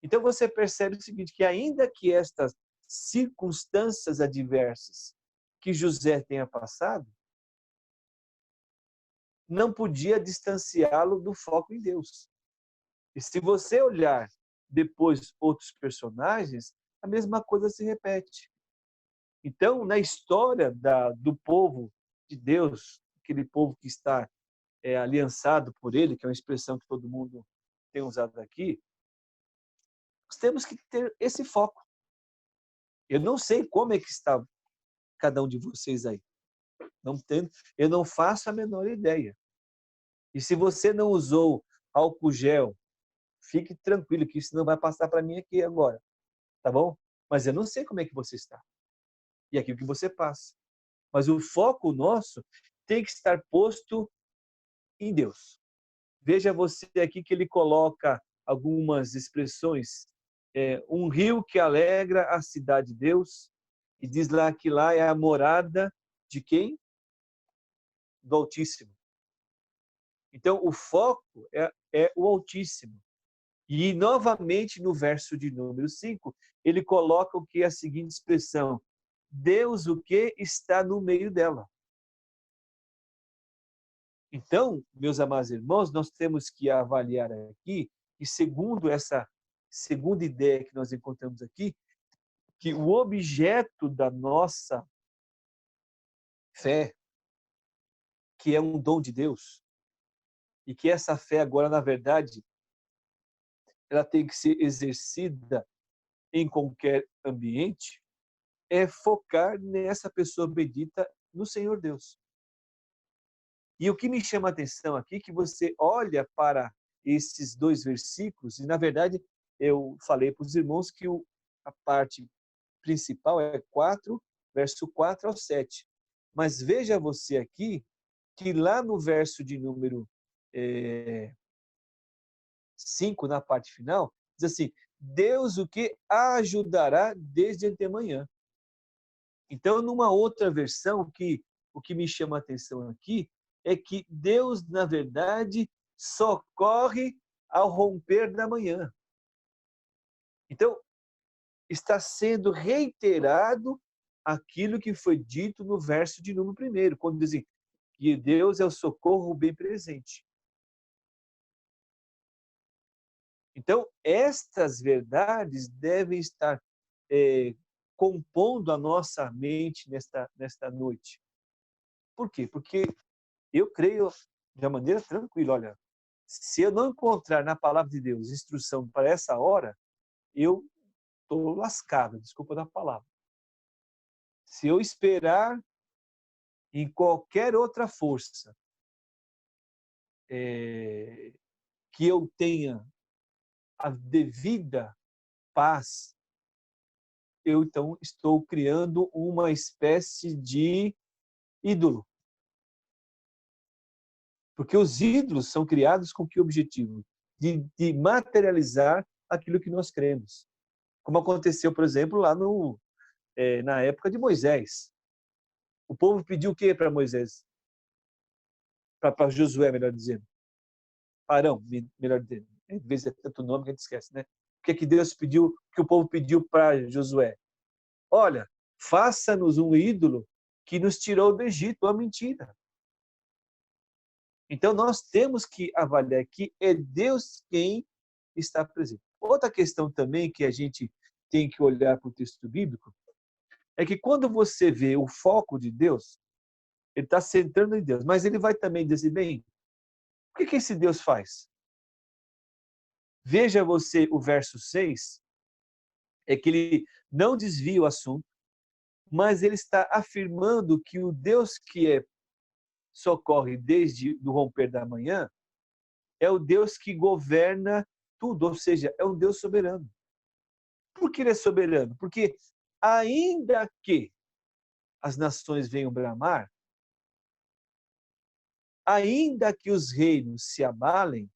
Então você percebe o seguinte, que ainda que estas circunstâncias adversas que José tenha passado, não podia distanciá-lo do foco em Deus. E se você olhar depois outros personagens, a mesma coisa se repete. Então, na história do povo de Deus, aquele povo que está aliançado por ele, que é uma expressão que todo mundo tem usado aqui, nós temos que ter esse foco. Eu não sei como é que está cada um de vocês aí. Eu não faço a menor ideia. E se você não usou álcool gel, fique tranquilo que isso não vai passar para mim aqui agora, tá bom? Mas eu não sei como é que você está. E aquilo que você passa. Mas o foco nosso tem que estar posto em Deus. Veja você aqui que ele coloca algumas expressões. Um rio que alegra a cidade de Deus. E diz lá que lá é a morada de quem? Do Altíssimo. Então, o foco é o Altíssimo. E, novamente, no verso de número 5, ele coloca o que é a seguinte expressão. Deus, o que está no meio dela. Então, meus amados irmãos, nós temos que avaliar aqui, e segundo essa segunda ideia que nós encontramos aqui, que o objeto da nossa fé, que é um dom de Deus, e que essa fé agora, na verdade, ela tem que ser exercida em qualquer ambiente, é focar nessa pessoa bendita no Senhor Deus. E o que me chama a atenção aqui é que você olha para esses dois versículos, e na verdade eu falei para os irmãos que a parte principal é 4, verso 4 ao 7. Mas veja você aqui que lá no verso de número 5, na parte final, diz assim, Deus o que ajudará desde antemanhã. Então, numa outra versão, o que me chama a atenção aqui é que Deus, na verdade, socorre ao romper da manhã. Então, está sendo reiterado aquilo que foi dito no verso de número 1, quando dizem que Deus é o socorro bem presente. Então, estas verdades devem estar compondo a nossa mente nesta noite. Por quê? Porque eu creio de uma maneira tranquila, olha, se eu não encontrar na palavra de Deus instrução para essa hora, eu estou lascado, desculpa da palavra. Se eu esperar em qualquer outra força que eu tenha a devida paz, eu então estou criando uma espécie de ídolo. Porque os ídolos são criados com que objetivo? de materializar aquilo que nós cremos. Como aconteceu, por exemplo, lá na época de Moisés. O povo pediu o que para Moisés? Para Josué, melhor dizendo. Arão, melhor dizendo. Às vezes é tanto nome que a gente esquece, né? O que Deus pediu, que o povo pediu para Josué? Olha, faça-nos um ídolo que nos tirou do Egito. Uma mentira. Então, nós temos que avaliar que é Deus quem está presente. Outra questão também que a gente tem que olhar para o texto bíblico é que quando você vê o foco de Deus, ele está centrando em Deus, mas ele vai também dizer, bem, o que esse Deus faz? Veja você o verso 6, é que ele não desvia o assunto, mas ele está afirmando que o Deus que socorre desde o romper da manhã é o Deus que governa tudo, ou seja, é um Deus soberano. Por que ele é soberano? Porque ainda que as nações venham bramar, ainda que os reinos se abalem,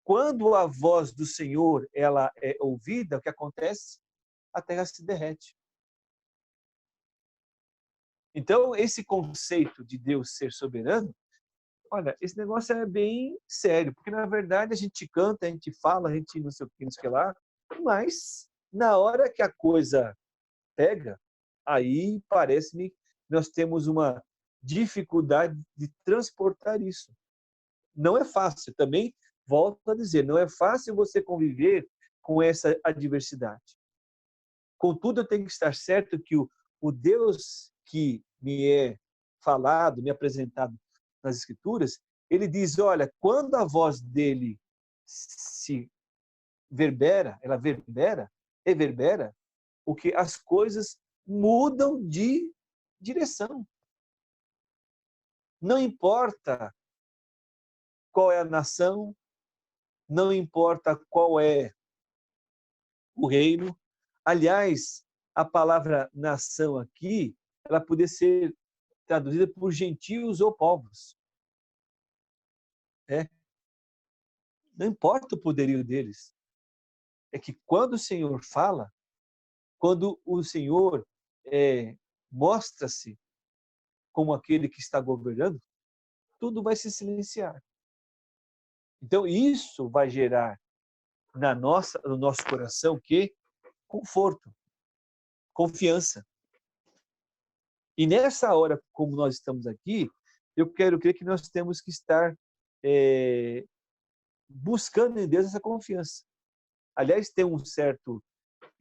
quando a voz do Senhor ela é ouvida, o que acontece? A terra se derrete. Então, esse conceito de Deus ser soberano, olha, esse negócio é bem sério, porque na verdade a gente canta, a gente fala, a gente não sei o que, não sei o que lá, mas na hora que a coisa pega, aí parece-me que nós temos uma dificuldade de transportar isso. Não é fácil, também volto a dizer, não é fácil você conviver com essa adversidade. Contudo, eu tenho que estar certo que o Deus que me é falado, me é apresentado nas Escrituras, ele diz, olha, quando a voz dele se reverbera, o que as coisas mudam de direção. Não importa qual é a nação, não importa qual é o reino. Aliás, a palavra nação aqui, ela poderia ser traduzida por gentios ou povos. Não importa o poderio deles. É que quando o Senhor fala, quando o Senhor mostra-se como aquele que está governando, tudo vai se silenciar. Então, isso vai gerar no nosso coração o quê? Conforto, confiança. E nessa hora, como nós estamos aqui, eu quero crer que nós temos que estar buscando em Deus essa confiança. Aliás, tem um certo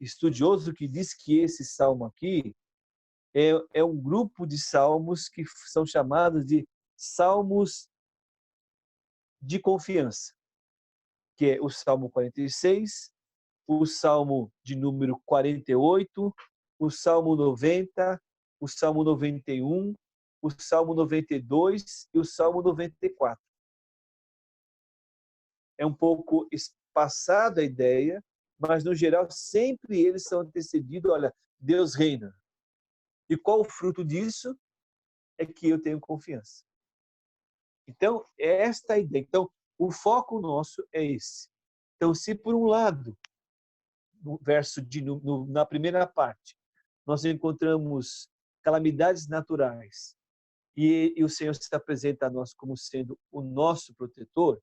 estudioso que diz que esse salmo aqui é um grupo de salmos que são chamados de salmos de confiança, que é o Salmo 46, o Salmo de número 48, o Salmo 90, o Salmo 91, o Salmo 92 e o Salmo 94. É um pouco espaçada a ideia, mas no geral sempre eles são antecedidos, olha, Deus reina. E qual o fruto disso? É que eu tenho confiança. Então, é esta a ideia. Então, o foco nosso é esse. Então, se por um lado, no verso na primeira parte, nós encontramos calamidades naturais e o Senhor se apresenta a nós como sendo o nosso protetor,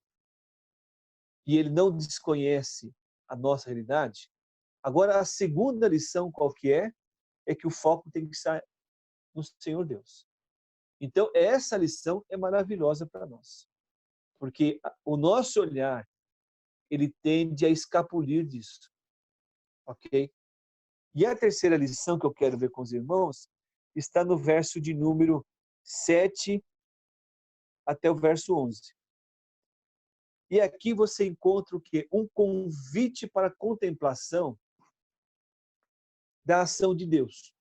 e ele não desconhece a nossa realidade. Agora, a segunda lição qual que é que o foco tem que estar no Senhor Deus. Então, essa lição é maravilhosa para nós, porque o nosso olhar, ele tende a escapulir disso, ok? E a terceira lição que eu quero ver com os irmãos está no verso de número 7 até o verso 11. E aqui você encontra o quê? Um convite para a contemplação da ação de Deus.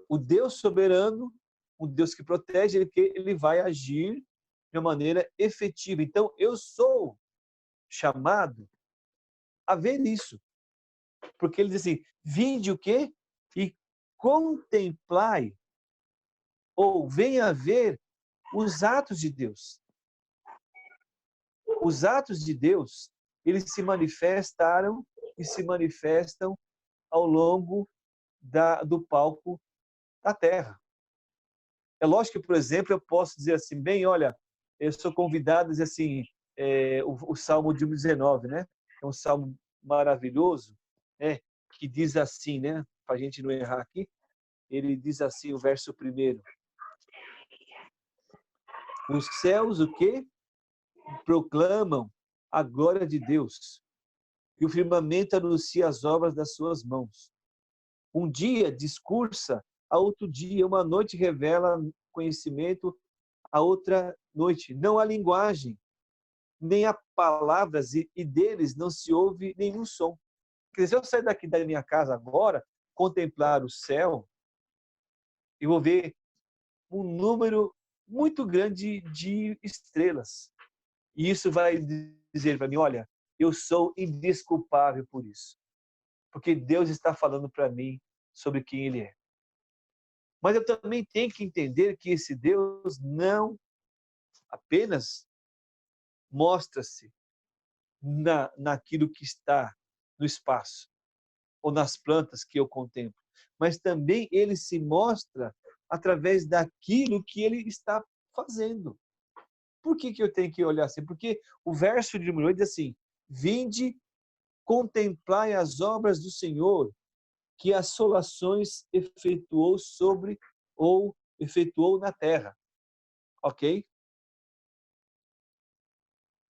O Deus soberano, o Deus que protege, ele vai agir de uma maneira efetiva. Então, eu sou chamado a ver isso. Porque ele diz assim, vinde o quê? E contemplai, ou venha ver os atos de Deus. Os atos de Deus, eles se manifestaram e se manifestam ao longo do palco da terra. É lógico que, por exemplo, eu posso dizer assim, bem, olha, eu sou convidado a dizer assim, o Salmo de 19, né? É um salmo maravilhoso, né? Que diz assim, né? Para a gente não errar aqui, ele diz assim, o verso 1. Os céus, o quê? Proclamam a glória de Deus, e o firmamento anuncia as obras das suas mãos. Um dia discursa a outro dia, uma noite revela conhecimento a outra noite. Não há linguagem, nem há palavras, e deles não se ouve nenhum som. Quer dizer, se eu sair daqui da minha casa agora, contemplar o céu, eu vou ver um número muito grande de estrelas. E isso vai dizer para mim, olha, eu sou indesculpável por isso. Porque Deus está falando para mim sobre quem Ele é. Mas eu também tenho que entender que esse Deus não apenas mostra-se naquilo que está no espaço ou nas plantas que eu contemplo, mas também Ele se mostra através daquilo que Ele está fazendo. Por que eu tenho que olhar assim? Porque o verso de número 8 diz assim, vinde, contemplai as obras do Senhor, que assolações efetuou sobre ou efetuou na terra. Ok?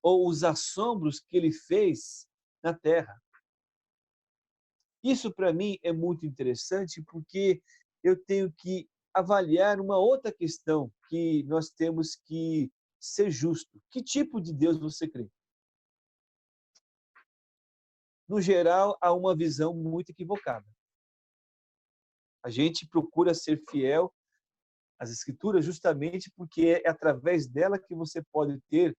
Ou os assombros que ele fez na terra. Isso para mim é muito interessante porque eu tenho que avaliar uma outra questão que nós temos que ser justo. Que tipo de Deus você crê? No geral, há uma visão muito equivocada. A gente procura ser fiel às Escrituras justamente porque é através dela que você pode ter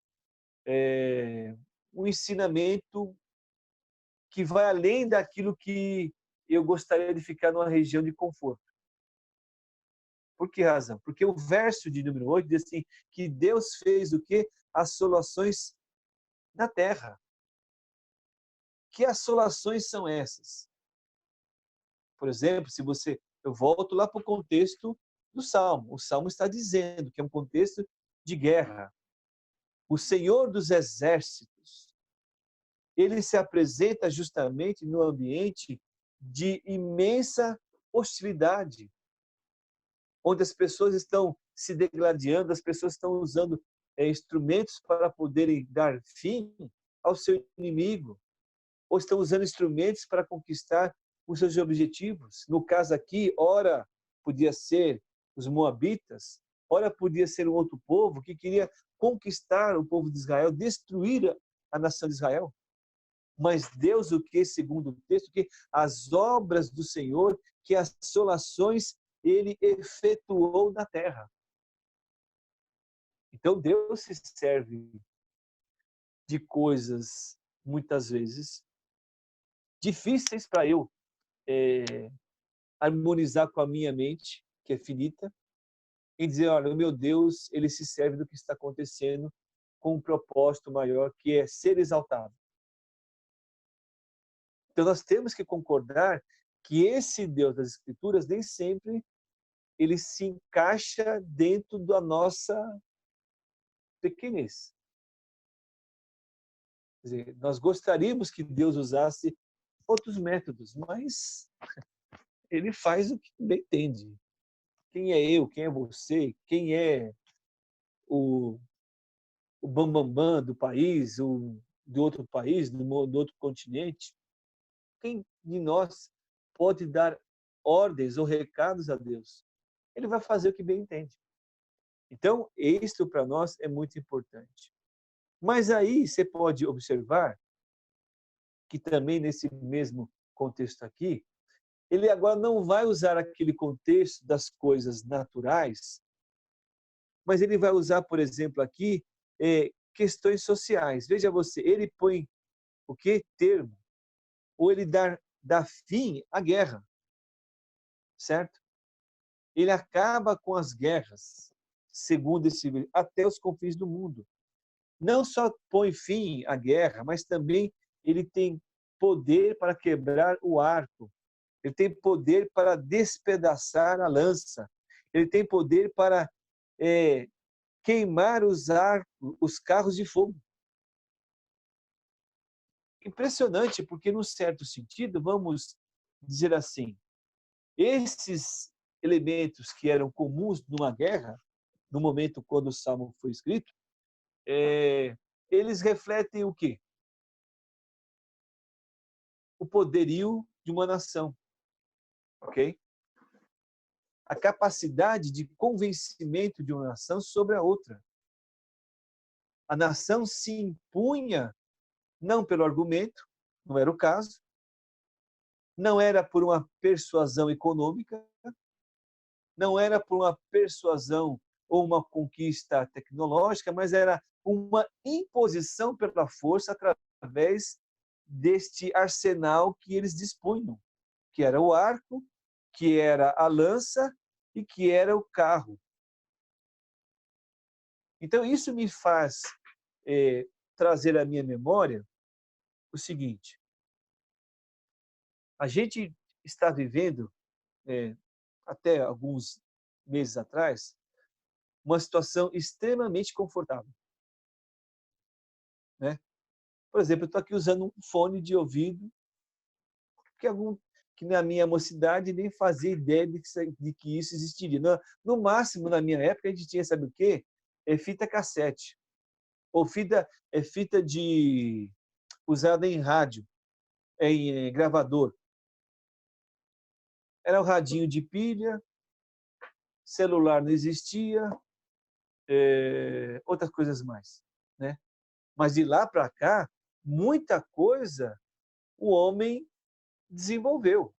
um ensinamento que vai além daquilo que eu gostaria de ficar numa região de conforto. Por que razão? Porque o verso de número 8 diz assim, que Deus fez o quê? Assolações na terra. Que assolações são essas? Por exemplo, eu volto lá para o contexto do Salmo. O Salmo está dizendo que é um contexto de guerra. O Senhor dos Exércitos, ele se apresenta justamente no ambiente de imensa hostilidade, onde as pessoas estão se degladiando, as pessoas estão usando instrumentos para poderem dar fim ao seu inimigo, ou estão usando instrumentos para conquistar os seus objetivos. No caso aqui, ora podia ser os moabitas, ora podia ser um outro povo que queria conquistar o povo de Israel, destruir a nação de Israel. Mas Deus, o que, segundo o texto, que as obras do Senhor, que as assolações ele efetuou na terra. Então Deus se serve de coisas, muitas vezes, difíceis para eu harmonizar com a minha mente, que é finita, e dizer, olha, o meu Deus, ele se serve do que está acontecendo com um propósito maior, que é ser exaltado. Então nós temos que concordar que esse Deus das Escrituras nem sempre ele se encaixa dentro da nossa pequenez. Quer dizer, nós gostaríamos que Deus usasse outros métodos, mas ele faz o que bem entende. Quem é eu? Quem é você? Quem é o bambambam do país, do outro país, do outro continente? Quem de nós pode dar ordens ou recados a Deus? Ele vai fazer o que bem entende. Então, isso para nós é muito importante. Mas aí você pode observar que também nesse mesmo contexto aqui, ele agora não vai usar aquele contexto das coisas naturais, mas ele vai usar, por exemplo, aqui, questões sociais. Veja você, ele põe o que? Termo. Ou ele dá fim à guerra. Certo? Ele acaba com as guerras, segundo esse até os confins do mundo. não só põe fim à guerra, mas também ele tem poder para quebrar o arco. Ele tem poder para despedaçar a lança. Ele tem poder para queimar os carros de fogo. Impressionante, porque, num certo sentido, vamos dizer assim, esses elementos que eram comuns numa guerra, no momento quando o Salmo foi escrito, eles refletem o quê? O poderio de uma nação, ok? A capacidade de convencimento de uma nação sobre a outra. A nação se impunha não pelo argumento, não era o caso, não era por uma persuasão econômica, não era por uma persuasão ou uma conquista tecnológica, mas era uma imposição pela força através deste arsenal que eles dispunham, que era o arco, que era a lança e que era o carro. Então, isso me faz trazer à minha memória o seguinte: a gente está vivendo, até alguns meses atrás, uma situação extremamente confortável, né? Por exemplo, eu estou aqui usando um fone de ouvido que na minha mocidade nem fazia ideia de que isso existiria. No máximo, na minha época, a gente tinha, sabe o quê? Fita cassete, ou fita usada em rádio, em gravador. Era o radinho de pilha, celular não existia, outras coisas mais, né? Mas de lá para cá, muita coisa o homem desenvolveu.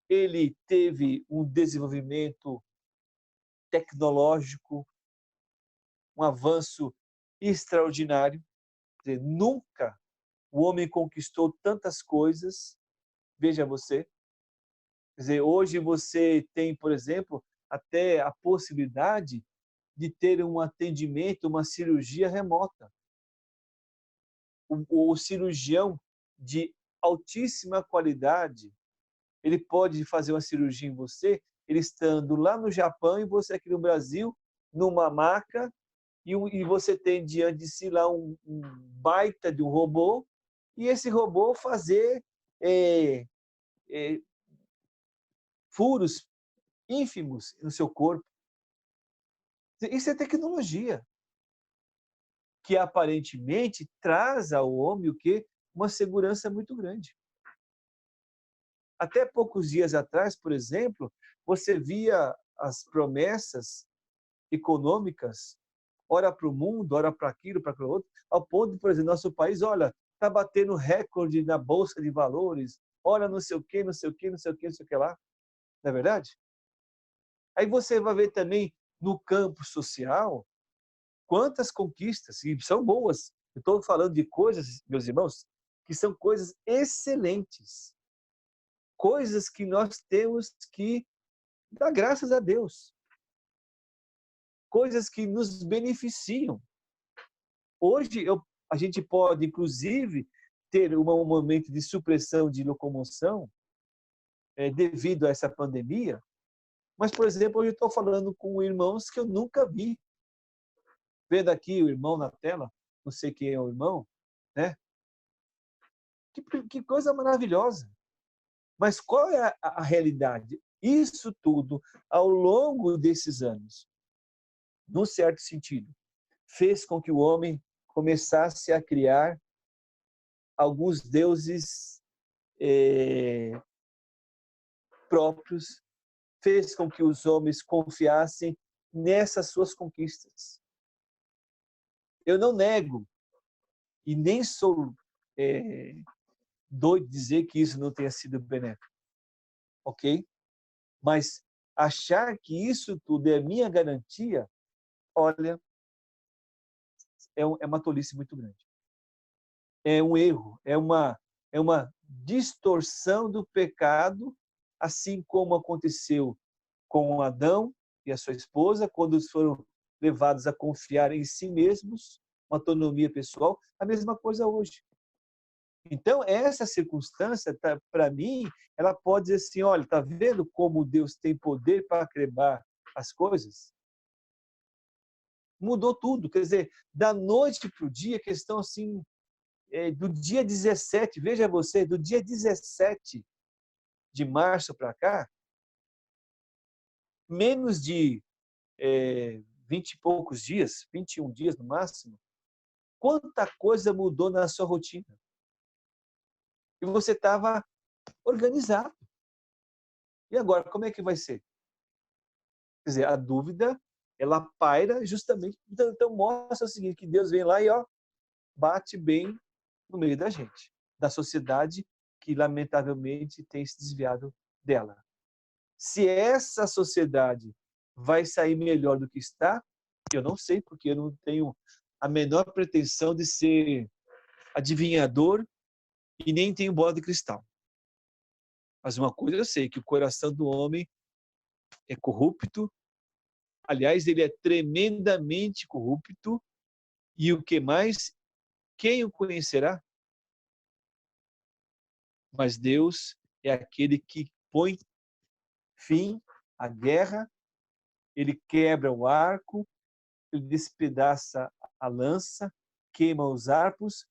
Ele teve um desenvolvimento tecnológico, um avanço extraordinário. Quer dizer, nunca o homem conquistou tantas coisas. Veja você. Quer dizer, hoje você tem, por exemplo, até a possibilidade de ter um atendimento, uma cirurgia remota. O cirurgião de altíssima qualidade, ele pode fazer uma cirurgia em você, ele estando lá no Japão e você aqui no Brasil, numa maca, e você tem diante de si lá um baita de um robô, e esse robô fazer furos ínfimos no seu corpo. Isso é tecnologia, que aparentemente traz ao homem o quê? Uma segurança muito grande. Até poucos dias atrás, por exemplo, você via as promessas econômicas, ora para o mundo, ora para aquilo, para aquilo outro, ao ponto de, por exemplo, nosso país, olha, está batendo recorde na Bolsa de Valores, olha não sei o quê, não sei o quê, não sei o quê, não sei o que lá. Não é verdade? Aí você vai ver também no campo social quantas conquistas, e são boas. Eu estou falando de coisas, meus irmãos, que são coisas excelentes. Coisas que nós temos que dar graças a Deus. Coisas que nos beneficiam. Hoje, a gente pode, inclusive, ter um momento de supressão de locomoção devido a essa pandemia. Mas, por exemplo, hoje eu estou falando com irmãos que eu nunca vi. Vendo aqui o irmão na tela, não sei quem é o irmão, né? Que coisa maravilhosa. Mas qual é a realidade? Isso tudo, ao longo desses anos, num certo sentido, fez com que o homem começasse a criar alguns deuses próprios, fez com que os homens confiassem nessas suas conquistas. Eu não nego, e nem sou doido de dizer que isso não tenha sido benéfico, ok? Mas achar que isso tudo é minha garantia, olha, é uma tolice muito grande. É um erro, é uma distorção do pecado, assim como aconteceu com Adão e a sua esposa, quando eles foram levados a confiar em si mesmos, uma autonomia pessoal, a mesma coisa hoje. Então, essa circunstância, para mim, ela pode dizer assim, olha, está vendo como Deus tem poder para quebrar as coisas? Mudou tudo, quer dizer, da noite para o dia, questão assim, do dia 17, veja você, do dia 17 de março para cá, menos de 20 e poucos dias, 21 dias no máximo, quanta coisa mudou na sua rotina. E você estava organizado. E agora, como é que vai ser? Quer dizer, a dúvida, ela paira justamente, então mostra o seguinte, que Deus vem lá e bate bem no meio da gente, da sociedade que lamentavelmente tem se desviado dela. Se essa sociedade vai sair melhor do que está, eu não sei, porque eu não tenho a menor pretensão de ser adivinhador e nem tenho bola de cristal. Mas uma coisa eu sei, que o coração do homem é corrupto, aliás, ele é tremendamente corrupto, e o que mais? Quem o conhecerá? Mas Deus é aquele que põe fim à guerra, ele quebra o arco, ele despedaça a lança, queima os arcos,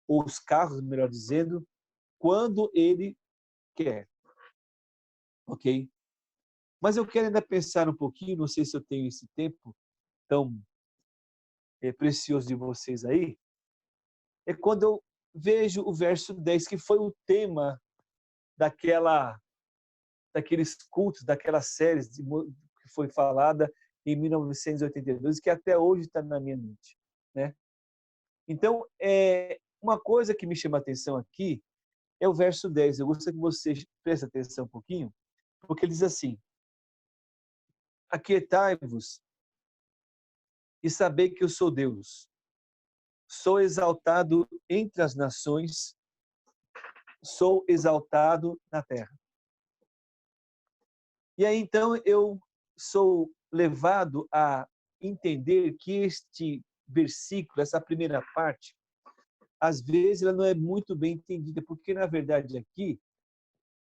ou os carros, melhor dizendo, quando ele quer. Ok? Mas eu quero ainda pensar um pouquinho, não sei se eu tenho esse tempo tão precioso de vocês aí, é quando eu vejo o verso 10, que foi o tema daqueles cultos, daquelas séries que foi falada em 1982, que até hoje está na minha mente, né? Então, uma coisa que me chama a atenção aqui é o verso 10. Eu gostaria que você preste atenção um pouquinho, porque ele diz assim: aquietai-vos e sabei que eu sou Deus. Sou exaltado entre as nações, sou exaltado na terra. E aí, então, eu sou levado a entender que este versículo, essa primeira parte, às vezes ela não é muito bem entendida, porque, na verdade, aqui,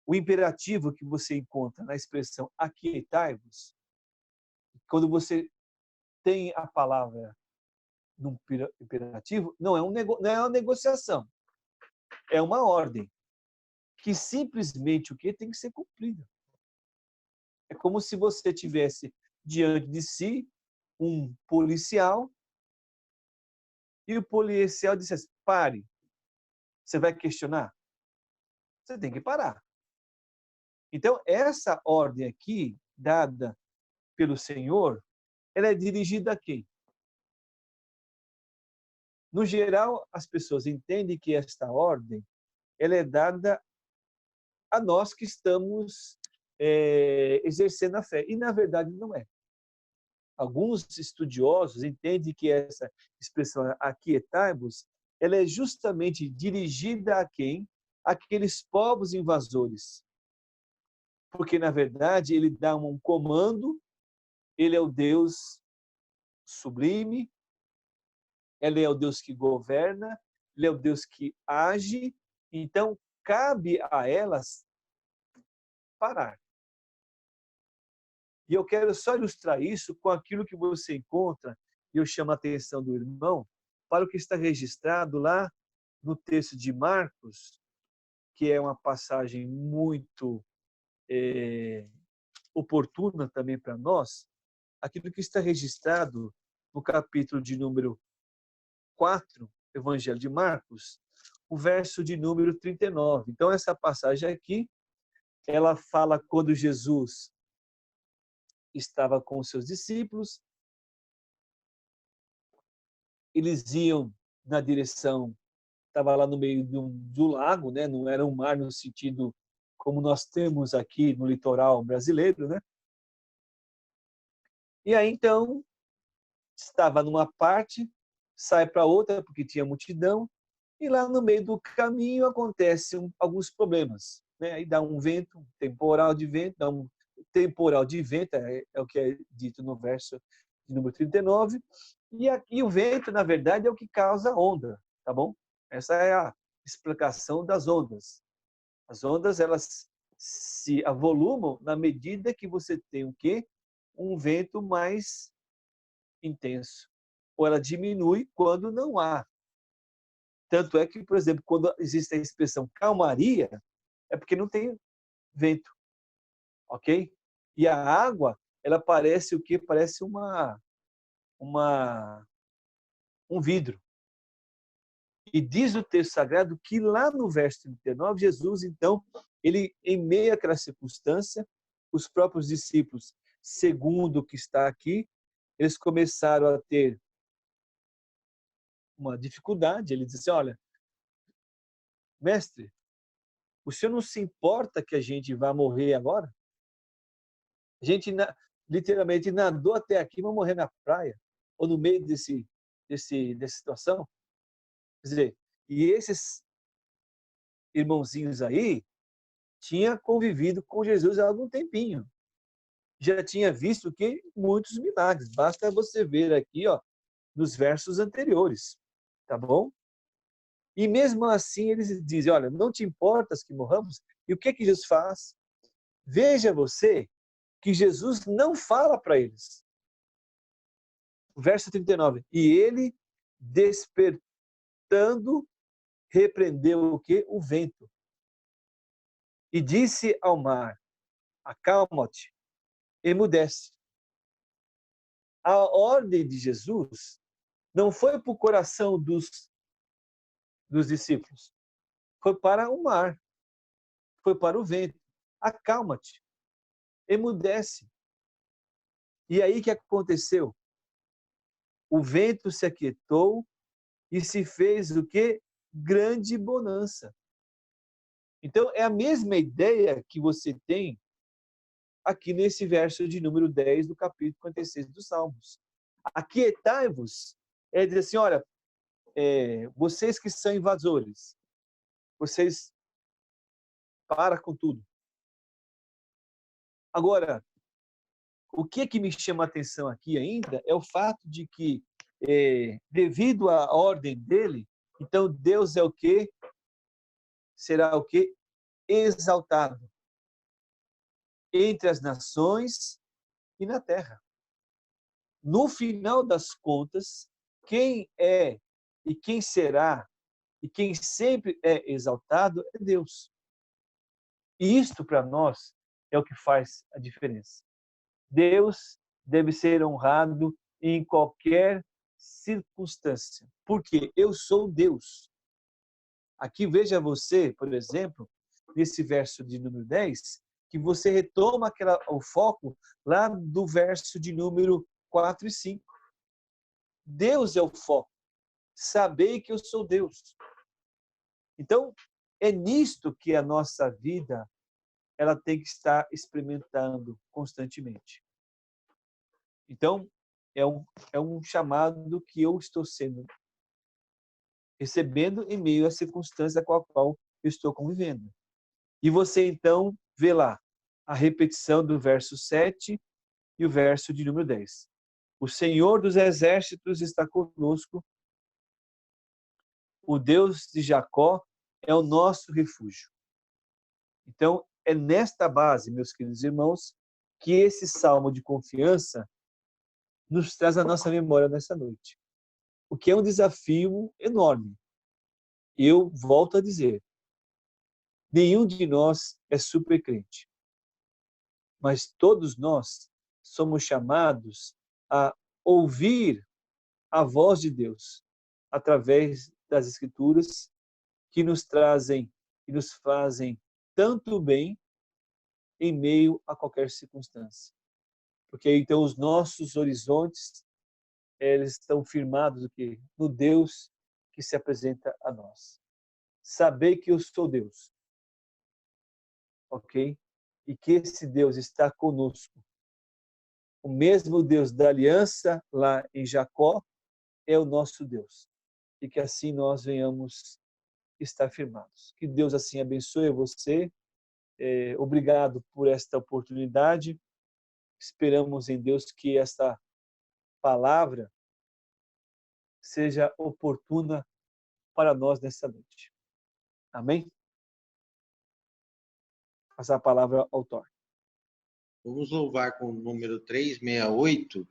o imperativo que você encontra na expressão aquietai-vos, quando você tem a palavra num imperativo, não é uma negociação, é uma ordem, que simplesmente o que tem que ser cumprida. É como se você tivesse diante de si um policial e o policial dissesse: pare. Você vai questionar? Você tem que parar. Então, essa ordem aqui, dada pelo Senhor, ela é dirigida a quem? No geral, as pessoas entendem que esta ordem ela é dada a nós que estamos exercendo a fé. E, na verdade, não é. Alguns estudiosos entendem que essa expressão aquietai-vos, ela é justamente dirigida a quem? Aqueles povos invasores. Porque, na verdade, ele dá um comando, ele é o Deus sublime, ele é o Deus que governa, ele é o Deus que age, então cabe a elas parar. E eu quero só ilustrar isso com aquilo que você encontra, e eu chamo a atenção do irmão, para o que está registrado lá no texto de Marcos, que é uma passagem muito oportuna também para nós, aquilo que está registrado no capítulo de número 4, Evangelho de Marcos, o verso de número 39. Então, essa passagem aqui, ela fala quando Jesus estava com os seus discípulos, eles iam na direção, estava lá no meio do lago, né? Não era um mar no sentido como nós temos aqui no litoral brasileiro, né? E aí, então, estava numa parte, sai para outra, porque tinha multidão, e lá no meio do caminho acontecem alguns problemas, né? Aí dá um vento, um temporal de vento, dá um temporal de vento, é o que é dito no verso de número 39, E o vento, na verdade, é o que causa a onda, tá bom? Essa é a explicação das ondas. As ondas, elas se avolumam na medida que você tem o quê? Um vento mais intenso. Ou ela diminui quando não há. Tanto é que, por exemplo, quando existe a expressão calmaria, é porque não tem vento, ok? E a água, ela parece o quê? Parece um vidro. E diz o texto sagrado que lá no verso 39, Jesus, então, ele, em meio àquela circunstância, os próprios discípulos, segundo o que está aqui, eles começaram a ter uma dificuldade. Ele disse assim, olha, mestre, o senhor não se importa que a gente vá morrer agora? A gente literalmente nadou até aqui, vamos morrer na praia, ou no meio dessa situação. Quer dizer, e esses irmãozinhos aí tinha convivido com Jesus há algum tempinho. Já tinha visto que muitos milagres. Basta você ver aqui, ó, nos versos anteriores, tá bom? E mesmo assim eles dizem, olha, não te importas que morramos? E o que que Jesus faz? Veja você que Jesus não fala para eles. Verso 39. E ele, despertando, repreendeu o quê? O vento. E disse ao mar, acalma-te, emudece. A ordem de Jesus não foi para o coração dos discípulos, foi para o mar, foi para o vento. Acalma-te, emudece. E aí que aconteceu? O vento se aquietou e se fez o quê? Grande bonança. Então, é a mesma ideia que você tem aqui nesse verso de número 10 do capítulo 56 dos Salmos. Aquietai-vos, é dizer assim, olha, vocês que são invasores, vocês para com tudo. Agora, o que me chama a atenção aqui ainda é o fato de que, devido à ordem dele, então Deus é o que? Será o que? Exaltado entre as nações e na terra. No final das contas, quem é e quem será e quem sempre é exaltado é Deus. E isto para nós é o que faz a diferença. Deus deve ser honrado em qualquer circunstância, porque eu sou Deus. Aqui veja você, por exemplo, nesse verso de número 10, que você retoma o foco lá do verso de número 4 e 5. Deus é o foco. Sabei que eu sou Deus. Então, é nisto que a nossa vida ela tem que estar experimentando constantemente. Então, é um chamado que eu estou recebendo em meio à circunstância com a qual eu estou convivendo. E você, então, vê lá a repetição do verso 7 e o verso de número 10. O Senhor dos exércitos está conosco, o Deus de Jacó é o nosso refúgio. Então, é nesta base, meus queridos irmãos, que esse salmo de confiança nos traz à nossa memória nessa noite. O que é um desafio enorme. Eu volto a dizer, nenhum de nós é super crente, mas todos nós somos chamados a ouvir a voz de Deus através das Escrituras que nos trazem e nos fazem tanto bem em meio a qualquer circunstância. Porque então os nossos horizontes eles estão firmados no Deus que se apresenta a nós. Saber que eu sou Deus, ok? E que esse Deus está conosco. O mesmo Deus da aliança lá em Jacó é o nosso Deus. E que assim nós venhamos estar firmados. Que Deus assim abençoe você. Obrigado por esta oportunidade. Esperamos em Deus que esta palavra seja oportuna para nós nessa noite. Amém? Passar a palavra ao autor. Vamos louvar com o número 368.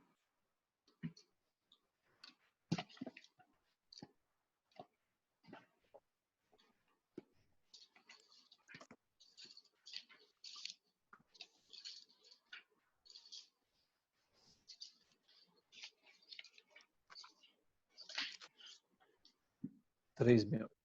Três minutos.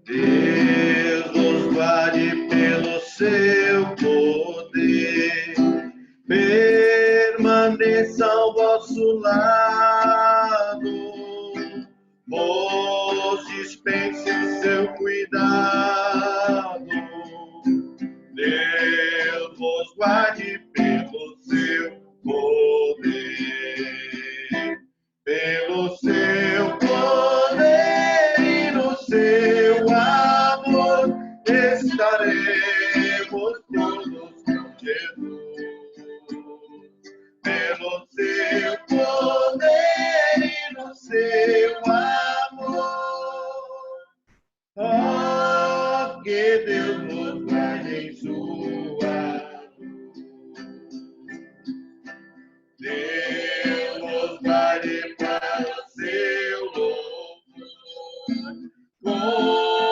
Deus nos guarde pelo seu poder, permaneça ao vosso lado, vos dispense o seu cuidado. Deus vos guarde pelo seu poder, pelo seu poder e no seu amor estaremos todos com Jesus. Pelo seu poder e no seu amor, oh, que Deus nos guarde em sua luz. Deus nos guarde para o seu louvor,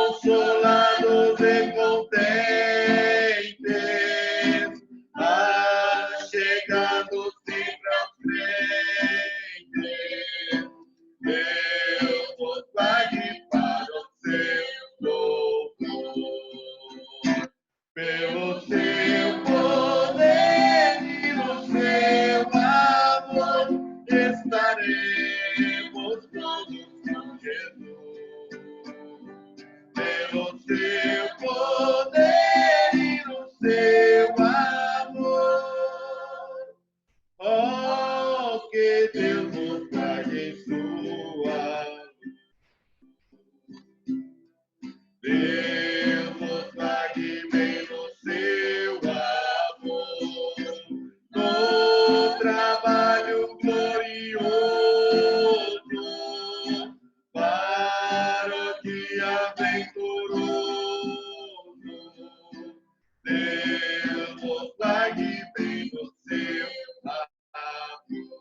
consolados e contentes, chegando sempre à frente. Deus nos guarde para o seu louvor, pelo seu poder e no seu amor estaremos todos com Jesus. Pelo seu poder e no seu amor, oh, que Deus nos guarde em sua luz. Deus nos guarde bem no seu amor, no trabalho glorioso, para o dia venturoso. Deus nos guarde bem no seu amor,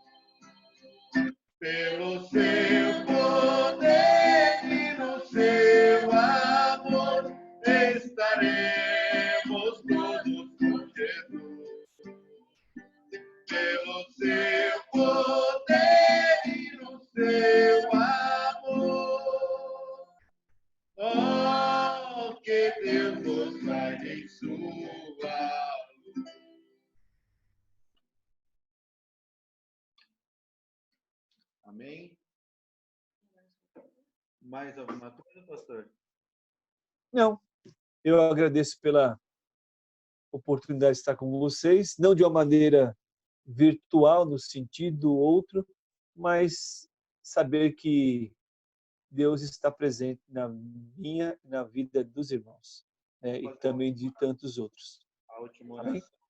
pelo seu poder e no seu amor estaremos todos com Jesus. Pelo seu poder e no seu amor, oh, que Deus nos guarde em sua luz. Amém? Mais alguma coisa, pastor? Não, eu agradeço pela oportunidade de estar com vocês, não de uma maneira virtual, no sentido outro, mas saber que Deus está presente na minha e na vida dos irmãos, né, e também de tantos outros. A última Amém? oração.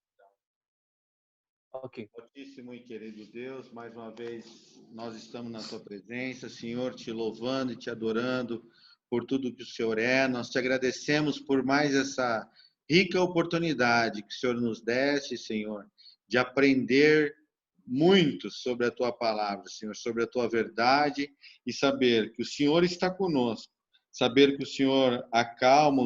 Ok. Altíssimo e querido Deus, mais uma vez nós estamos na tua presença, Senhor, te louvando e te adorando por tudo que o Senhor é. Nós te agradecemos por mais essa rica oportunidade que o Senhor nos desse, Senhor, de aprender muito sobre a tua palavra, Senhor, sobre a tua verdade e saber que o Senhor está conosco, saber que o Senhor acalma,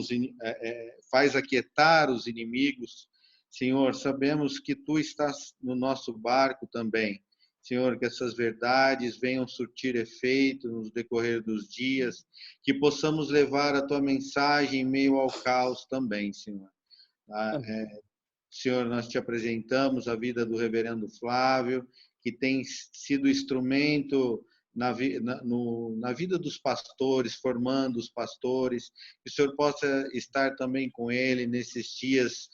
faz aquietar os inimigos. Senhor, sabemos que Tu estás no nosso barco também. Senhor, que essas verdades venham surtir efeito no decorrer dos dias, que possamos levar a Tua mensagem em meio ao caos também, Senhor. Senhor, nós te apresentamos a vida do reverendo Flávio, que tem sido instrumento na vida dos pastores, formando os pastores, que o Senhor possa estar também com ele nesses dias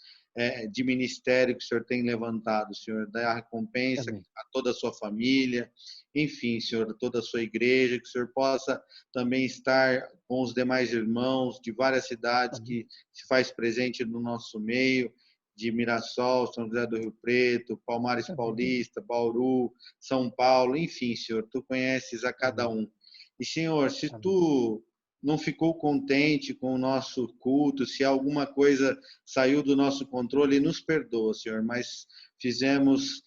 de ministério que o Senhor tem levantado, Senhor, dar recompensa Amém. a toda a sua família, enfim, Senhor, a toda a sua igreja, que o Senhor possa também estar com os demais irmãos de várias cidades que se faz presente no nosso meio, de Mirassol, São José do Rio Preto, Palmares Paulista, Bauru, São Paulo, enfim, Senhor, Tu conheces a cada um. E, Senhor, se Tu não ficou contente com o nosso culto, se alguma coisa saiu do nosso controle, nos perdoa, Senhor, mas fizemos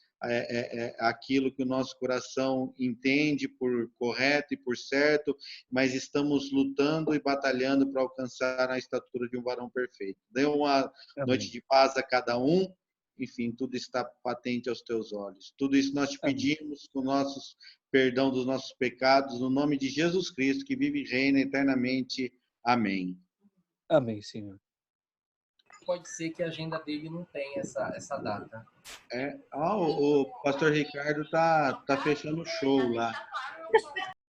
aquilo que o nosso coração entende por correto e por certo, mas estamos lutando e batalhando para alcançar a estatura de um varão perfeito. Dê uma noite de paz a cada um. Enfim, tudo está patente aos teus olhos. Tudo isso nós te pedimos com nossos perdão dos nossos pecados, no nome de Jesus Cristo, que vive e reina eternamente. Amém. Amém, Senhor. Pode ser que a agenda dele não tenha essa data. O pastor Ricardo tá fechando o show lá.